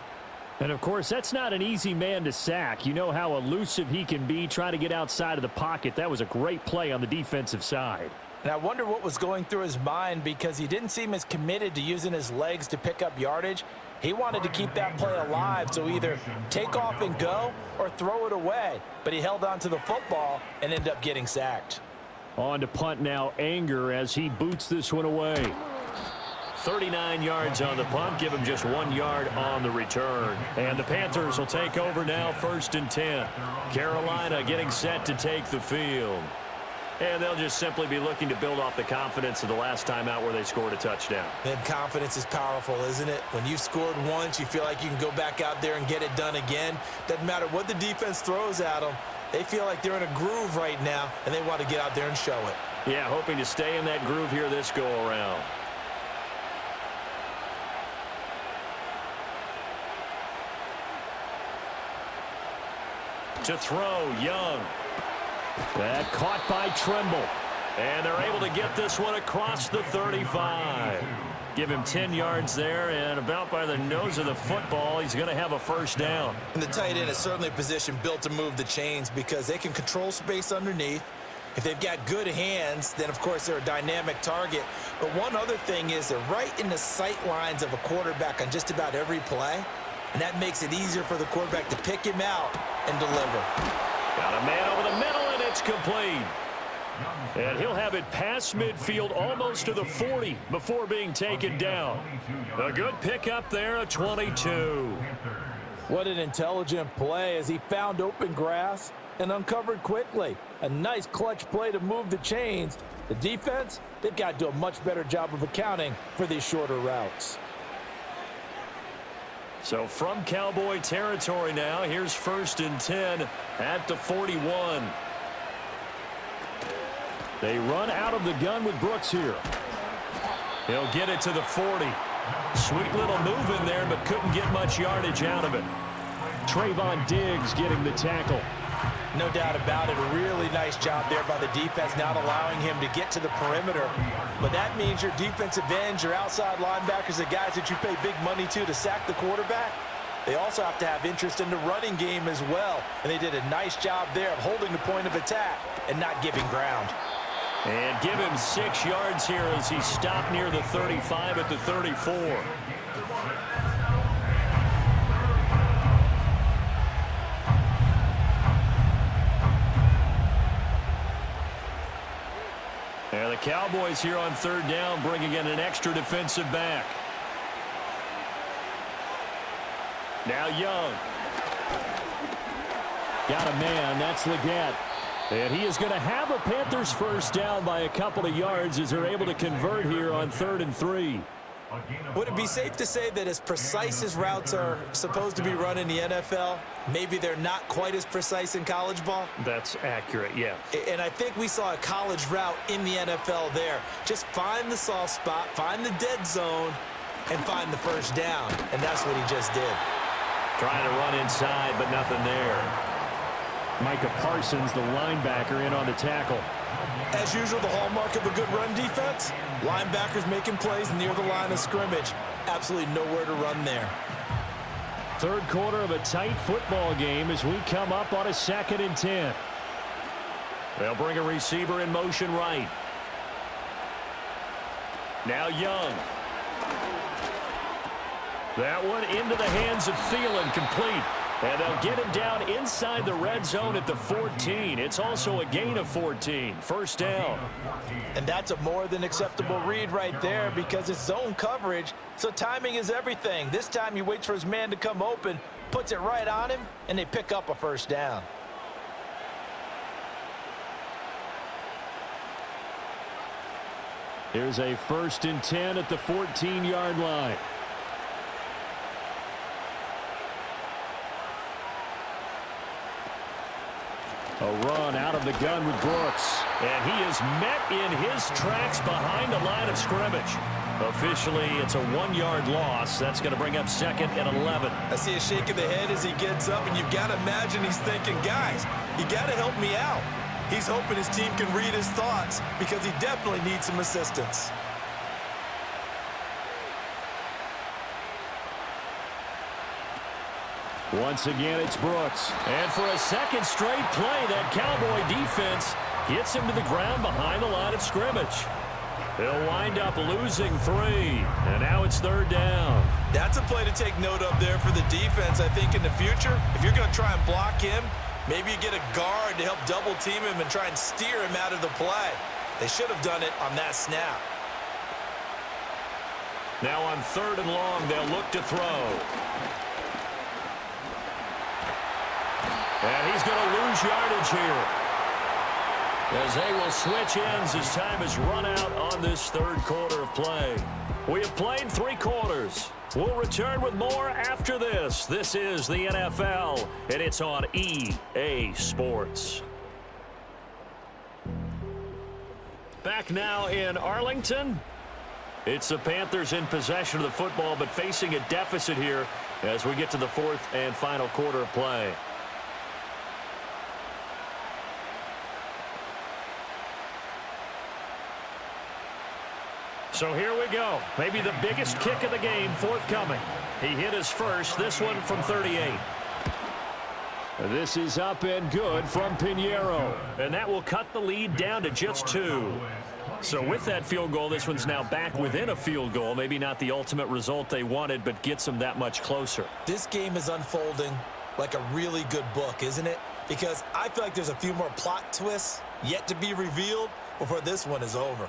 S4: And, of course, that's not an easy man to sack. You know how elusive he can be trying to get outside of the pocket. That was a great play on the defensive side.
S3: And I wonder what was going through his mind because he didn't seem as committed to using his legs to pick up yardage. He wanted to keep that play alive, so either take off and go or throw it away. But he held on to the football and ended up getting sacked.
S4: On to punt now, Anger, as he boots this one away.
S2: 39 yards on the punt, give him just 1 yard on the return. And the Panthers will take over now, 1st and 10. Carolina getting set to take the field. And they'll just simply be looking to build off the confidence of the last time out where they scored a touchdown.
S3: And confidence is powerful, isn't it? When you've scored once, you feel like you can go back out there and get it done again. Doesn't matter what the defense throws at them. They feel like they're in a groove right now, and they want to get out there and show it.
S2: Yeah, hoping to stay in that groove here this go-around. To throw, Young.
S4: That caught by Tremble.
S2: And they're able to get this one across the 35. Give him 10 yards there, and about by the nose of the football, he's going to have a 1st down.
S3: And the tight end is certainly a position built to move the chains because they can control space underneath. If they've got good hands, then, of course, they're a dynamic target. But one other thing is they're right in the sight lines of a quarterback on just about every play, and that makes it easier for the quarterback to pick him out and deliver.
S2: Got a man over the middle, and it's complete. And he'll have it past midfield almost to the 40 before being taken down. A good pickup there, a 22.
S3: What an intelligent play as he found open grass and uncovered quickly. A nice clutch play to move the chains. The defense, they've got to do a much better job of accounting for these shorter routes.
S2: So from Cowboy territory now, here's 1st and 10 at the 41.
S4: They run out of the gun with Brooks here.
S2: He'll get it to the 40. Sweet little move in there, but couldn't get much yardage out of it.
S4: Trayvon Diggs getting the tackle.
S3: No doubt about it. A really nice job there by the defense, not allowing him to get to the perimeter. But that means your defensive ends, your outside linebackers, the guys that you pay big money to sack the quarterback, they also have to have interest in the running game as well. And they did a nice job there of holding the point of attack and not giving ground.
S2: And give him 6 yards here as he stopped near the 35 at the 34. And the Cowboys here on 3rd down, bringing in an extra defensive back. Now Young.
S4: Got a man. That's Leggett. And he is going to have a Panthers first down by a couple of yards as they're able to convert here on 3rd and 3.
S3: Would it be safe to say that as precise as routes are supposed to be run in the NFL, maybe they're not quite as precise in college ball?
S4: That's accurate, yeah.
S3: And I think we saw a college route in the NFL there. Just find the soft spot, find the dead zone, and find the first down. And that's what he just did.
S4: Trying to run inside, but nothing there. Micah Parsons, the linebacker, in on the tackle.
S3: As usual, the hallmark of a good run defense, linebackers making plays near the line of scrimmage. Absolutely nowhere to run there.
S4: Third quarter of a tight football game as we come up on a 2nd and 10. They'll bring a receiver in motion right. Now Young. That one into the hands of Thielen, complete. And they'll get him down inside the red zone at the 14. It's also a gain of 14. First down.
S3: And that's a more than acceptable read right there because it's zone coverage, so timing is everything. This time he waits for his man to come open, puts it right on him, and they pick up a first down.
S4: Here's a 1st and 10 at the 14-yard line. A run out of the gun with Brooks. And he is met in his tracks behind the line of scrimmage. Officially, it's a 1-yard loss. That's going to bring up 2nd and 11.
S3: I see a shake of the head as he gets up, and you've got to imagine he's thinking, guys, you got to help me out. He's hoping his team can read his thoughts because he definitely needs some assistance.
S4: Once again, it's Brooks. And for a second straight play, that Cowboy defense gets him to the ground behind the line of scrimmage. They'll wind up losing 3. And now it's 3rd down.
S3: That's a play to take note of there for the defense, I think, in the future. If you're going to try and block him, maybe you get a guard to help double team him and try and steer him out of the play. They should have done it on that snap.
S4: Now on 3rd and long, they'll look to throw. And he's going to lose yardage here, as they will switch ends as time is run out on this 3rd quarter of play. We have played 3 quarters. We'll return with more after this. This is the NFL, and it's on EA Sports. Back now in Arlington. It's the Panthers in possession of the football, but facing a deficit here as we get to the 4th and final quarter of play. So here we go. Maybe the biggest kick of the game forthcoming. He hit his first, this one from 38. This is up and good from Pinheiro. And that will cut the lead down to just 2. So with that field goal, this one's now back within a field goal. Maybe not the ultimate result they wanted, but gets them that much closer.
S3: This game is unfolding like a really good book, isn't it? Because I feel like there's a few more plot twists yet to be revealed before this one is over.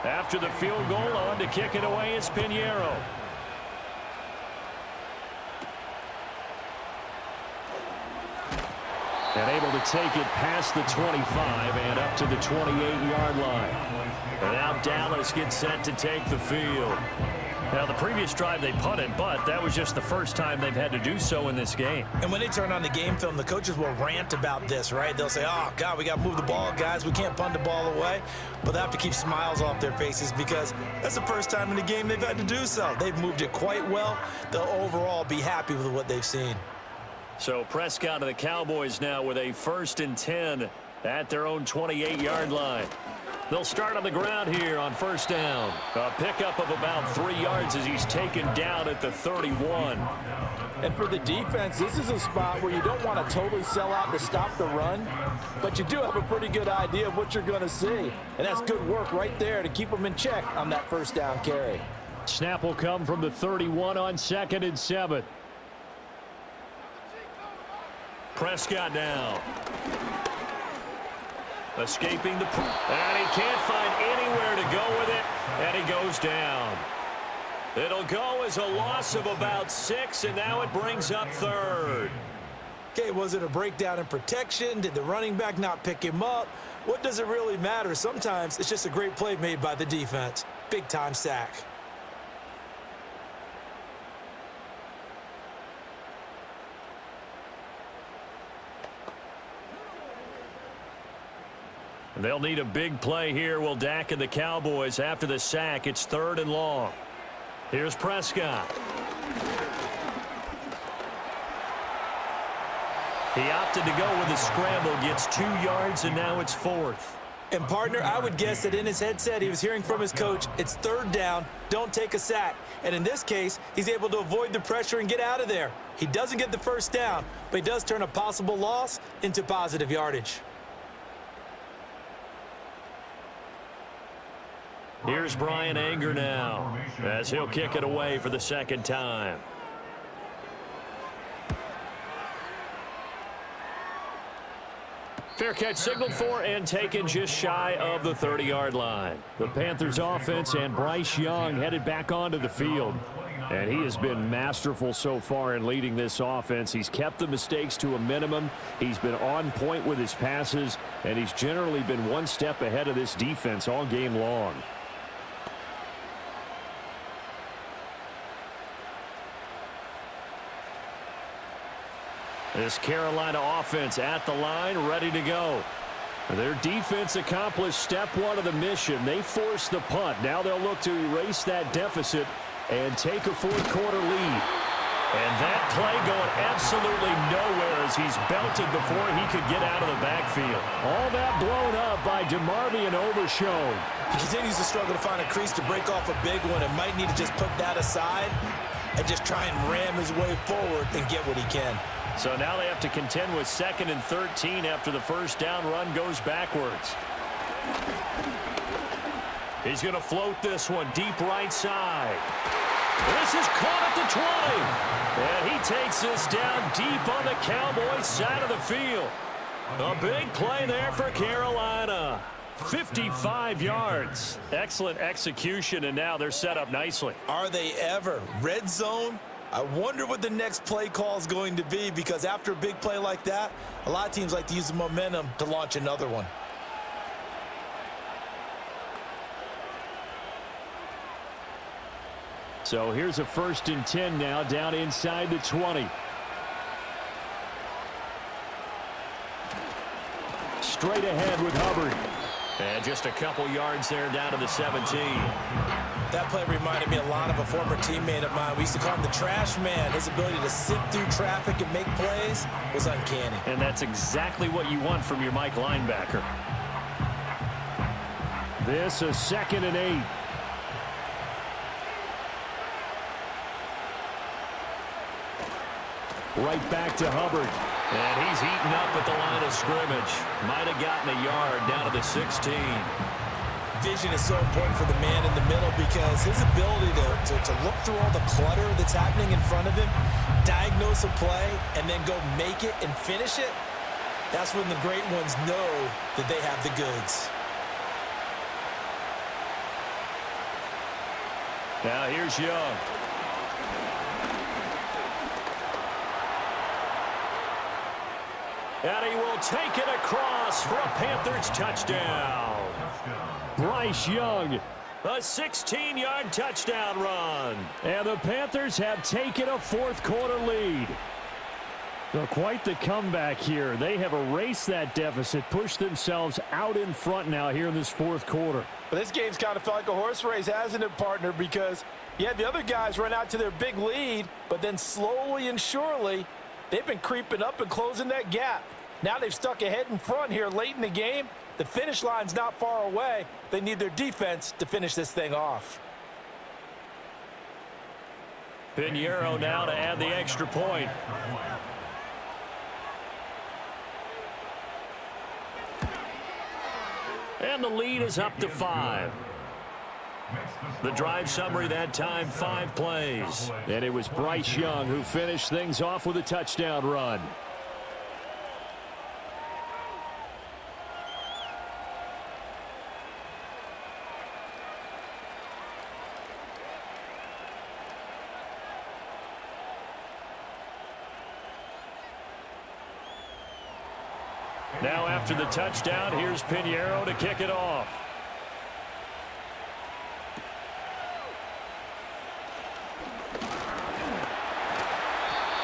S4: After the field goal, on to kick it away is Pinheiro. And able to take it past the 25 and up to the 28-yard line. And now Dallas gets set to take the field. Now, the previous drive they punted, but that was just the first time they've had to do so in this game.
S3: And when they turn on the game film, the coaches will rant about this, right? They'll say, oh, God, we got to move the ball, guys. We can't punt the ball away. But they have to keep smiles off their faces because that's the first time in the game they've had to do so. They've moved it quite well. They'll overall be happy with what they've seen.
S4: So Prescott and the Cowboys now with a 1st and 10 at their own 28-yard line. They'll start on the ground here on 1st down. A pickup of about 3 yards as he's taken down at the 31.
S3: And for the defense, this is a spot where you don't want to totally sell out to stop the run, but you do have a pretty good idea of what you're going to see. And that's good work right there to keep them in check on that 1st down carry.
S4: Snap will come from the 31 on 2nd and 7. Prescott now.
S2: Escaping the and he can't find anywhere to go with it, and he goes down. It'll go as a loss of about 6, and now it brings up third.
S3: Okay, was it a breakdown in protection? Did the running back not pick him up? What does it really matter? Sometimes it's just a great play made by the defense. Big-time sack.
S2: They'll need a big play here. Will Dak and the Cowboys after the sack. It's 3rd and long. Here's Prescott. He opted to go with a scramble, gets 2 yards, and now it's 4th.
S3: And, partner, I would guess that in his headset he was hearing from his coach, it's 3rd down, don't take a sack. And in this case, he's able to avoid the pressure and get out of there. He doesn't get the 1st down, but he does turn a possible loss into positive yardage.
S2: Here's Brian Anger now, as he'll kick it away for the 2nd time. Fair catch signaled for and taken just shy of the 30-yard line.
S4: The Panthers offense and Bryce Young headed back onto the field. And he has been masterful so far in leading this offense. He's kept the mistakes to a minimum. He's been on point with his passes, and he's generally been one step ahead of this defense all game long.
S2: This Carolina offense at the line, ready to go.
S4: Their defense accomplished step 1 of the mission. They forced the punt. Now they'll look to erase that deficit and take a 4th quarter lead.
S2: And that play going absolutely nowhere as he's belted before he could get out of the backfield.
S4: All that blown up by DeMarvion Overshown.
S3: He continues to struggle to find a crease to break off a big one and might need to just put that aside and just try and ram his way forward and get what he can.
S2: So now they have to contend with 2nd and 13 after the 1st down run goes backwards. He's going to float this one deep right side. This is caught at the 20. And he takes this down deep on the Cowboys side of the field. A big play there for Carolina. 55 yards. Excellent execution, and now they're set up nicely.
S3: Are they ever? Red zone? I wonder what the next play call is going to be, because after a big play like that, a lot of teams like to use the momentum to launch another one.
S4: So here's a 1st and 10 now down inside the 20. Straight ahead with Hubbard.
S2: And just a couple yards there down to the 17.
S3: That play reminded me a lot of a former teammate of mine. We used to call him the trash man. His ability to sit through traffic and make plays was uncanny.
S2: And that's exactly what you want from your Mike linebacker.
S4: This a 2nd and 8. Right back to Hubbard.
S2: And he's eaten up at the line of scrimmage. Might have gotten a yard down to the 16.
S3: Vision is so important for the man in the middle, because his ability to look through all the clutter that's happening in front of him, diagnose a play, and then go make it and finish it, that's when the great ones know that they have the goods.
S2: Now here's Young. And he will take it across for a Panthers touchdown.
S4: Bryce Young.
S2: A 16-yard touchdown run.
S4: And the Panthers have taken a 4th quarter lead. So quite the comeback here. They have erased that deficit, pushed themselves out in front now here in this 4th quarter.
S3: But this game's kind of felt like a horse race, hasn't it, partner? Because you had the other guys run out to their big lead, but then slowly and surely, they've been creeping up and closing that gap. Now they've stuck ahead in front here late in the game. The finish line's not far away. They need their defense to finish this thing off.
S2: Pinheiro now to add the extra point. And the lead is up to 5. The drive summary that time, 5 plays.
S4: And it was Bryce Young who finished things off with a touchdown run. Now after the touchdown, here's Pinheiro to kick it off.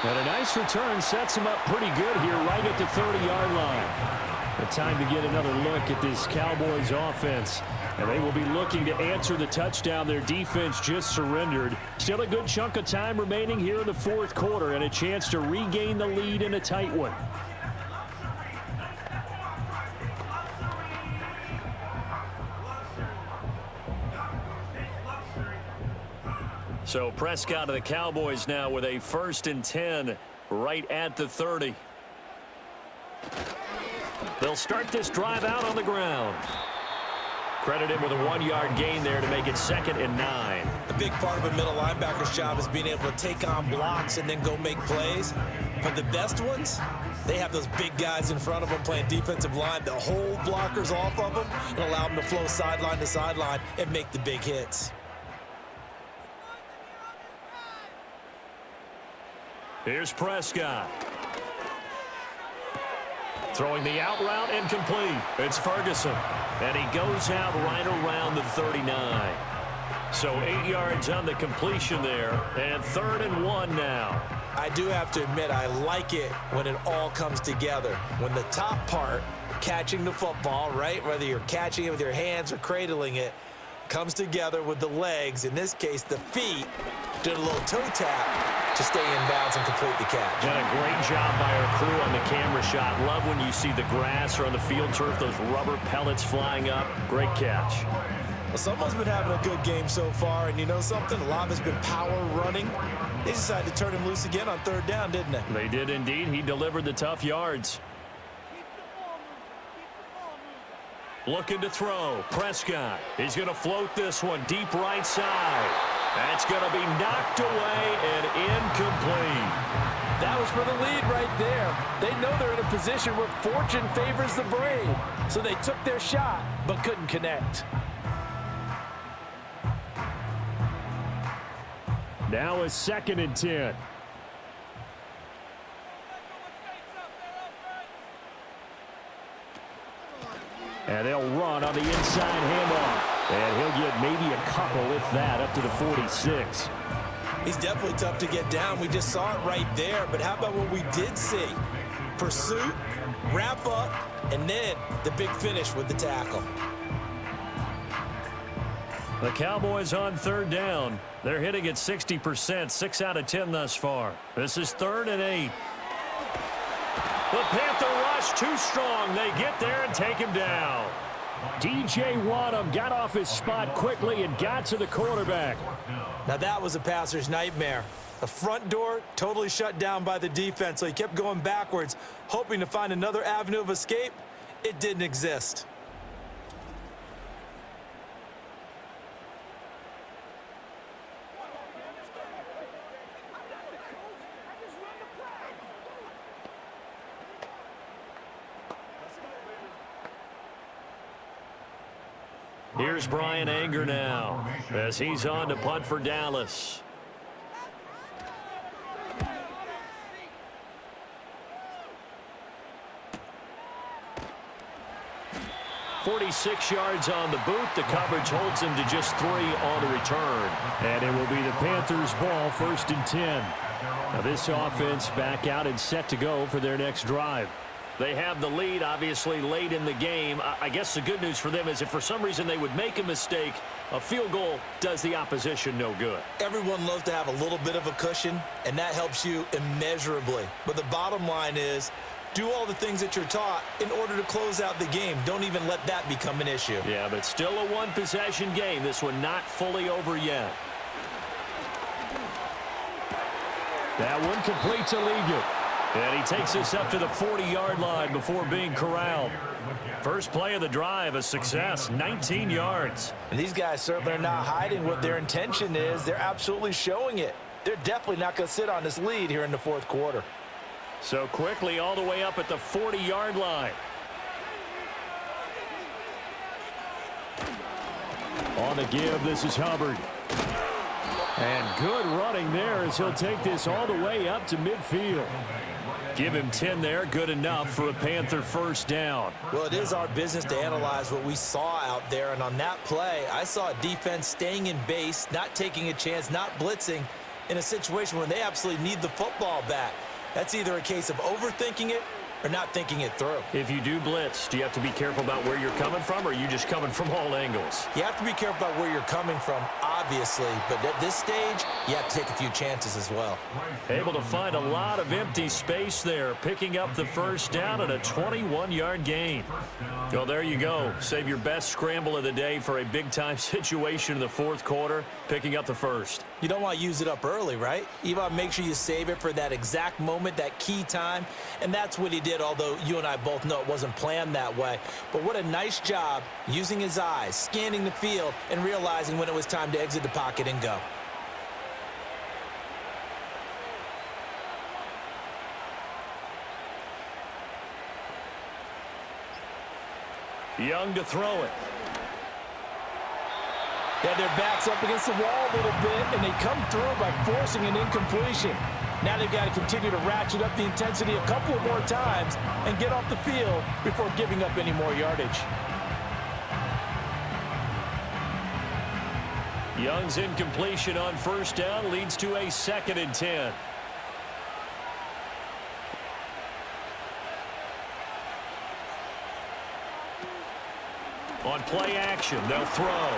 S4: And a nice return sets him up pretty good here right at the 30-yard line. The time to get another look at this Cowboys offense. And they will be looking to answer the touchdown their defense just surrendered. Still a good chunk of time remaining here in the fourth quarter and a chance to regain the lead in a tight one. So Prescott of the Cowboys now with a 1st and 10 right at the 30. They'll start this drive out on the ground. Credit him with a 1-yard gain there to make it 2nd and 9.
S3: A big part of a middle linebacker's job is being able to take on blocks and then go make plays. But the best ones, they have those big guys in front of them playing defensive line to hold blockers off of them and allow them to flow sideline to sideline and make the big hits.
S4: Here's Prescott. Throwing the out route incomplete. It's Ferguson. And he goes out right around the 39. So 8 yards on the completion there. And 3rd and 1 now.
S3: I do have to admit, I like it when it all comes together. When the top part, catching the football, right, whether you're catching it with your hands or cradling it, comes together with the legs, in this case the feet, did a little toe tap to stay in bounds and complete the catch.
S4: Done a great job by our crew on the camera shot. Love when you see the grass or on the field turf, those rubber pellets flying up. Great catch.
S3: Well, someone's been having a good game so far, and you know something? A lot of it's been power running. They decided to turn him loose again on 3rd down, didn't they?
S4: They did indeed. He delivered the tough yards. Looking to throw. Prescott. He's going to float this one deep right side. That's going to be knocked away and incomplete.
S3: That was for the lead right there. They know they're in a position where fortune favors the brave. So they took their shot, but couldn't connect.
S4: Now a 2nd and 10. And they'll run on the inside handoff. And he'll get maybe a couple, if that, up to the 46.
S3: He's definitely tough to get down. We just saw it right there. But how about what we did see? Pursuit, wrap up, and then the big finish with the tackle.
S4: The Cowboys on 3rd down. They're hitting at 60%, 6 out of 10 thus far. This is 3rd and 8. The Panther rush too strong. They get there and take him down. DJ Wadham got off his spot quickly and got to the quarterback.
S3: Now that was a passer's nightmare. The front door totally shut down by the defense, so he kept going backwards, hoping to find another avenue of escape. It didn't exist.
S4: Here's Brian Anger now as he's on to punt for Dallas. .46 yards on the boot. The coverage holds him to just 3 on the return. And it will be the Panthers' ball, 1st and 10. Now this offense back out and set to go for their next drive. They have the lead, obviously, late in the game. I guess the good news for them is if for some reason they would make a mistake, a field goal does the opposition no good.
S3: Everyone loves to have a little bit of a cushion, and that helps you immeasurably. But the bottom line is, do all the things that you're taught in order to close out the game. Don't even let that become an issue.
S4: Yeah, but still a one-possession game. This one not fully over yet. That one completes illegal. And he takes us up to the 40-yard line before being corralled. First play of the drive, a success, 19 yards.
S3: And these guys certainly are not hiding what their intention is. They're absolutely showing it. They're definitely not going to sit on this lead here in the fourth quarter.
S4: So quickly all the way up at the 40-yard line. On the give, this is Hubbard. And good running there as he'll take this all the way up to midfield. Give him 10 there. Good enough for a Panther first down.
S3: Well, it is our business to analyze what we saw out there. And on that play, I saw a defense staying in base, not taking a chance, not blitzing in a situation where they absolutely need the football back. That's either a case of overthinking it or not thinking it through.
S4: If you do blitz, do you have to be careful about where you're coming from, or are you just coming from all angles?
S3: You have to be careful about where you're coming from, obviously, but at this stage, you have to take a few chances as well.
S4: Able to find a lot of empty space there, picking up the first down and a 21-yard gain. Well, there you go. Save your best scramble of the day for a big-time situation in the fourth quarter, picking up the first.
S3: You don't want to use it up early, right? You want to make sure you save it for that exact moment, that key time, and that's what he did, although you and I both know it wasn't planned that way. But what a nice job using his eyes, scanning the field, and realizing when it was time to exit the pocket and go.
S4: Young to throw it.
S3: Yeah, their backs up against the wall a little bit, and they come through by forcing an incompletion. Now they've got to continue to ratchet up the intensity a couple of more times and get off the field before giving up any more yardage.
S4: Young's incompletion on first down leads to a 2nd and 10. On play action, they'll throw.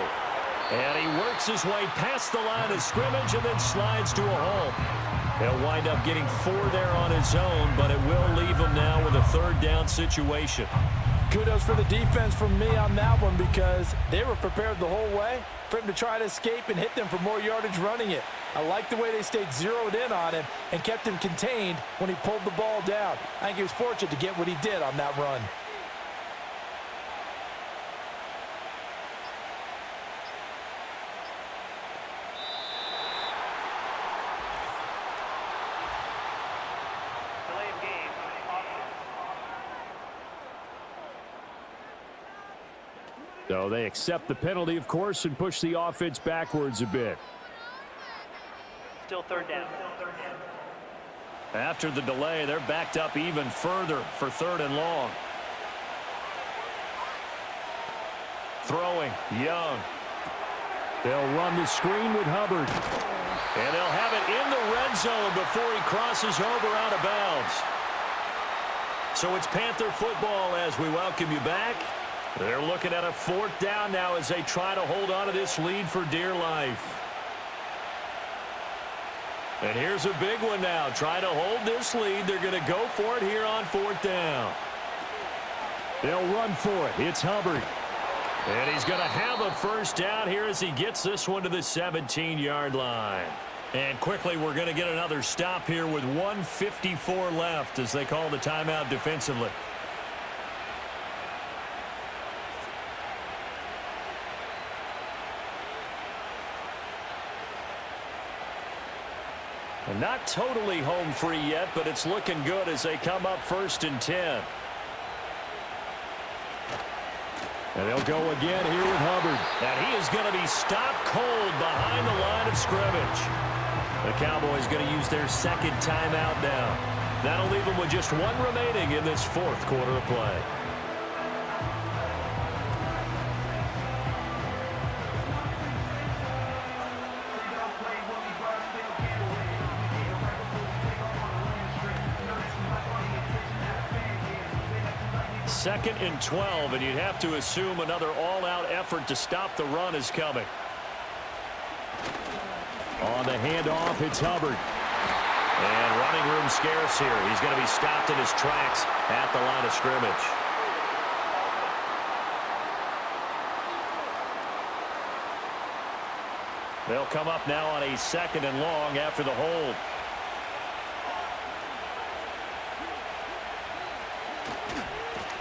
S4: And he works his way past the line of scrimmage and then slides to a hole. He'll wind up getting 4 there on his own, but it will leave him now with a 3rd down situation.
S3: Kudos for the defense from me on that one, because they were prepared the whole way for him to try to escape and hit them for more yardage running it. I like the way they stayed zeroed in on him and kept him contained when he pulled the ball down. I think he was fortunate to get what he did on that run.
S5: Delay of game.
S4: So they accept the penalty, of course, and push the offense backwards a bit.
S5: Still 3rd down.
S4: After the delay, they're backed up even further for 3rd and long. Throwing, Young. They'll run the screen with Hubbard. And they'll have it in the red zone before he crosses over out of bounds. So it's Panther football as we welcome you back. They're looking at a 4th down now as they try to hold on to this lead for dear life. And here's a big one now. Trying to hold this lead. They're going to go for it here on 4th down. They'll run for it. It's Hubbard. And he's going to have a first down here as he gets this one to the 17-yard line. And quickly, we're going to get another stop here with 1:54 left as they call the timeout defensively. And not totally home free yet, but it's looking good as they come up 1st and 10. And they'll go again here with Hubbard. And he is going to be stopped cold behind the line of scrimmage. The Cowboys going to use their 2nd timeout now. That'll leave them with just 1 remaining in this 4th quarter of play. Second and 12, and you'd have to assume another all-out effort to stop the run is coming. On the handoff, it's Hubbard. And running room scarce here. He's going to be stopped in his tracks at the line of scrimmage. They'll come up now on a 2nd and long after the hold.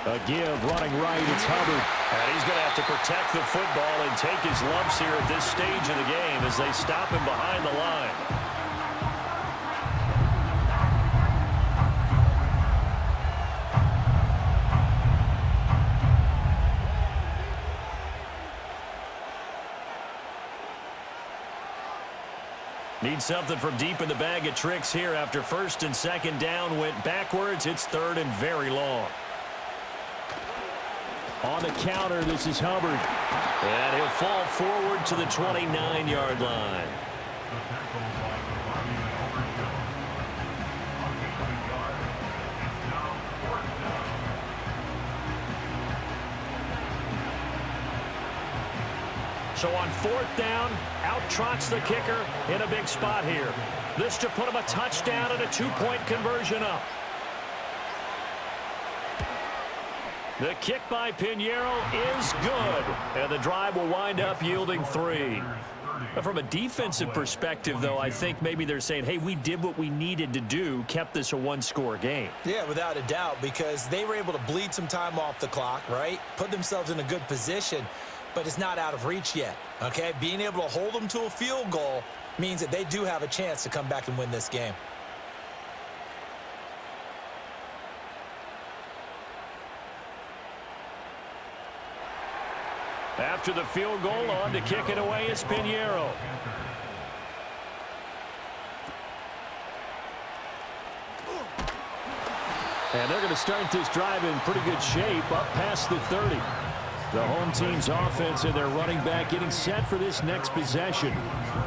S4: A give, running right, it's Hubbard. And he's going to have to protect the football and take his lumps here at this stage of the game as they stop him behind the line.
S2: Need something from deep in the bag of tricks here after first and second down went backwards. It's third and very long.
S4: On the counter, this is Hubbard.
S2: And he'll fall forward to the 29-yard line.
S4: So on fourth down, out trots the kicker in a big spot here. This to put him a touchdown and a 2-point conversion up. The kick by Pinheiro is good, and the drive will wind up yielding 3.
S2: From a defensive perspective, though, I think maybe they're saying, hey, we did what we needed to do, kept this a one-score game.
S3: Yeah, without a doubt, because they were able to bleed some time off the clock, right? Put themselves in a good position, but it's not out of reach yet, okay? Being able to hold them to a field goal means that they do have a chance to come back and win this game.
S4: After the field goal, on to kick it away is Pinheiro. And they're going to start this drive in pretty good shape, up past the 30. The home team's offense and their running back getting set for this next possession.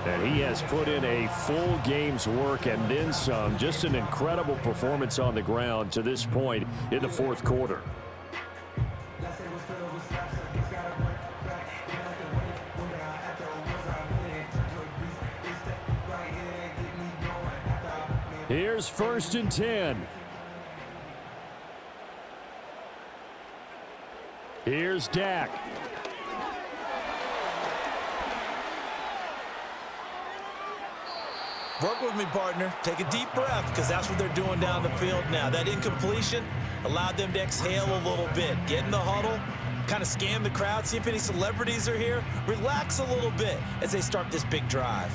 S4: And he has put in a full game's work and then some. Just an incredible performance on the ground to this point in the fourth quarter. Here's first and 10. Here's Dak.
S3: Work with me, partner. Take a deep breath, because that's what they're doing down the field now. That incompletion allowed them to exhale a little bit. Get in the huddle, kind of scan the crowd, see if any celebrities are here. Relax a little bit as they start this big drive.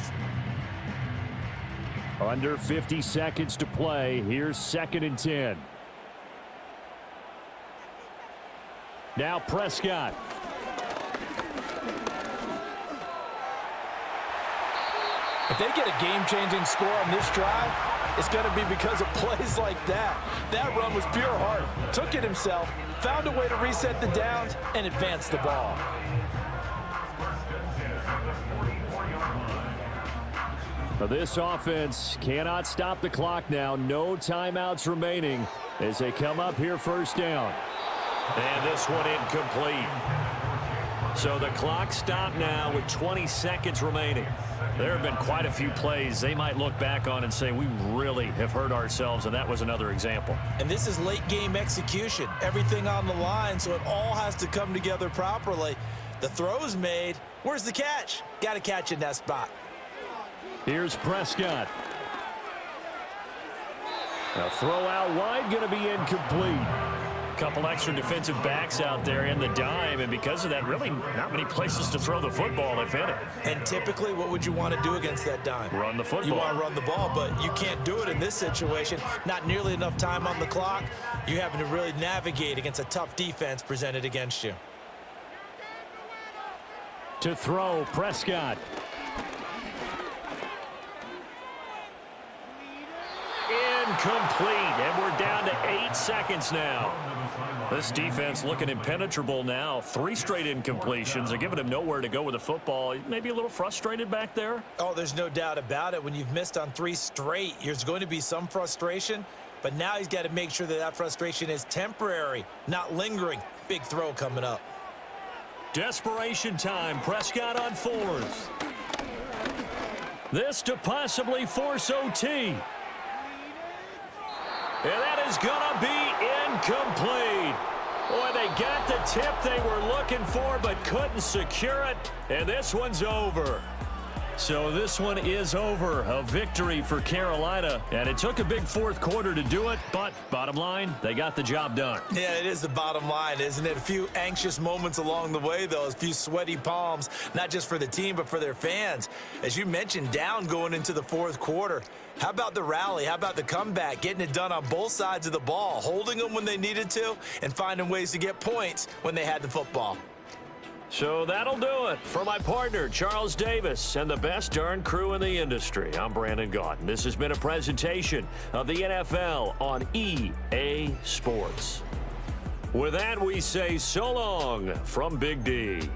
S4: Under 50 seconds to play. Here's second and 10. Now Prescott.
S3: If they get a game-changing score on this drive, it's going to be because of plays like that. That run was pure heart. Took it himself, found a way to reset the downs, and advance the ball.
S4: This offense cannot stop the clock now. No timeouts remaining as they come up here first down.
S2: And this one incomplete. So the clock stopped now with 20 seconds remaining. There have been quite a few plays they might look back on and say, we really have hurt ourselves, and that was another example.
S3: And this is late game execution. Everything on the line, so it all has to come together properly. The throw's made. Where's the catch? Got to catch in that spot.
S4: Here's Prescott. A throw out wide, going to be incomplete.
S2: Couple extra defensive backs out there in the dime, and because of that, really not many places to throw the football, if any.
S3: And typically, what would you want to do against that dime?
S2: Run the football.
S3: You want to run the ball, but you can't do it in this situation. Not nearly enough time on the clock. You're having to really navigate against a tough defense presented against you.
S4: To throw, Prescott.
S2: Incomplete, and we're down to 8 seconds now. This defense looking impenetrable now. 3 straight incompletions. They're giving him nowhere to go with the football. Maybe a little frustrated back there.
S3: Oh, there's no doubt about it. When you've missed on 3 straight, there's going to be some frustration. But now he's got to make sure that that frustration is temporary, not lingering. Big throw coming up.
S2: Desperation time. Prescott on 4th.
S4: This to possibly force OT.
S2: And that is going to be incomplete. Boy, they got the tip they were looking for but couldn't secure it. And this one's over. So this one is over. A victory for Carolina. And it took a big fourth quarter to do it. But bottom line, they got the job done.
S3: Yeah, it is the bottom line, isn't it? A few anxious moments along the way, though. A few sweaty palms, not just for the team, but for their fans. As you mentioned, down going into the fourth quarter. How about the rally? How about the comeback? Getting it done on both sides of the ball. Holding them when they needed to and finding ways to get points when they had the football.
S4: So that'll do it. For my partner, Charles Davis, and the best darn crew in the industry, I'm Brandon Gaudin. This has been a presentation of the NFL on EA Sports. With that, we say so long from Big D.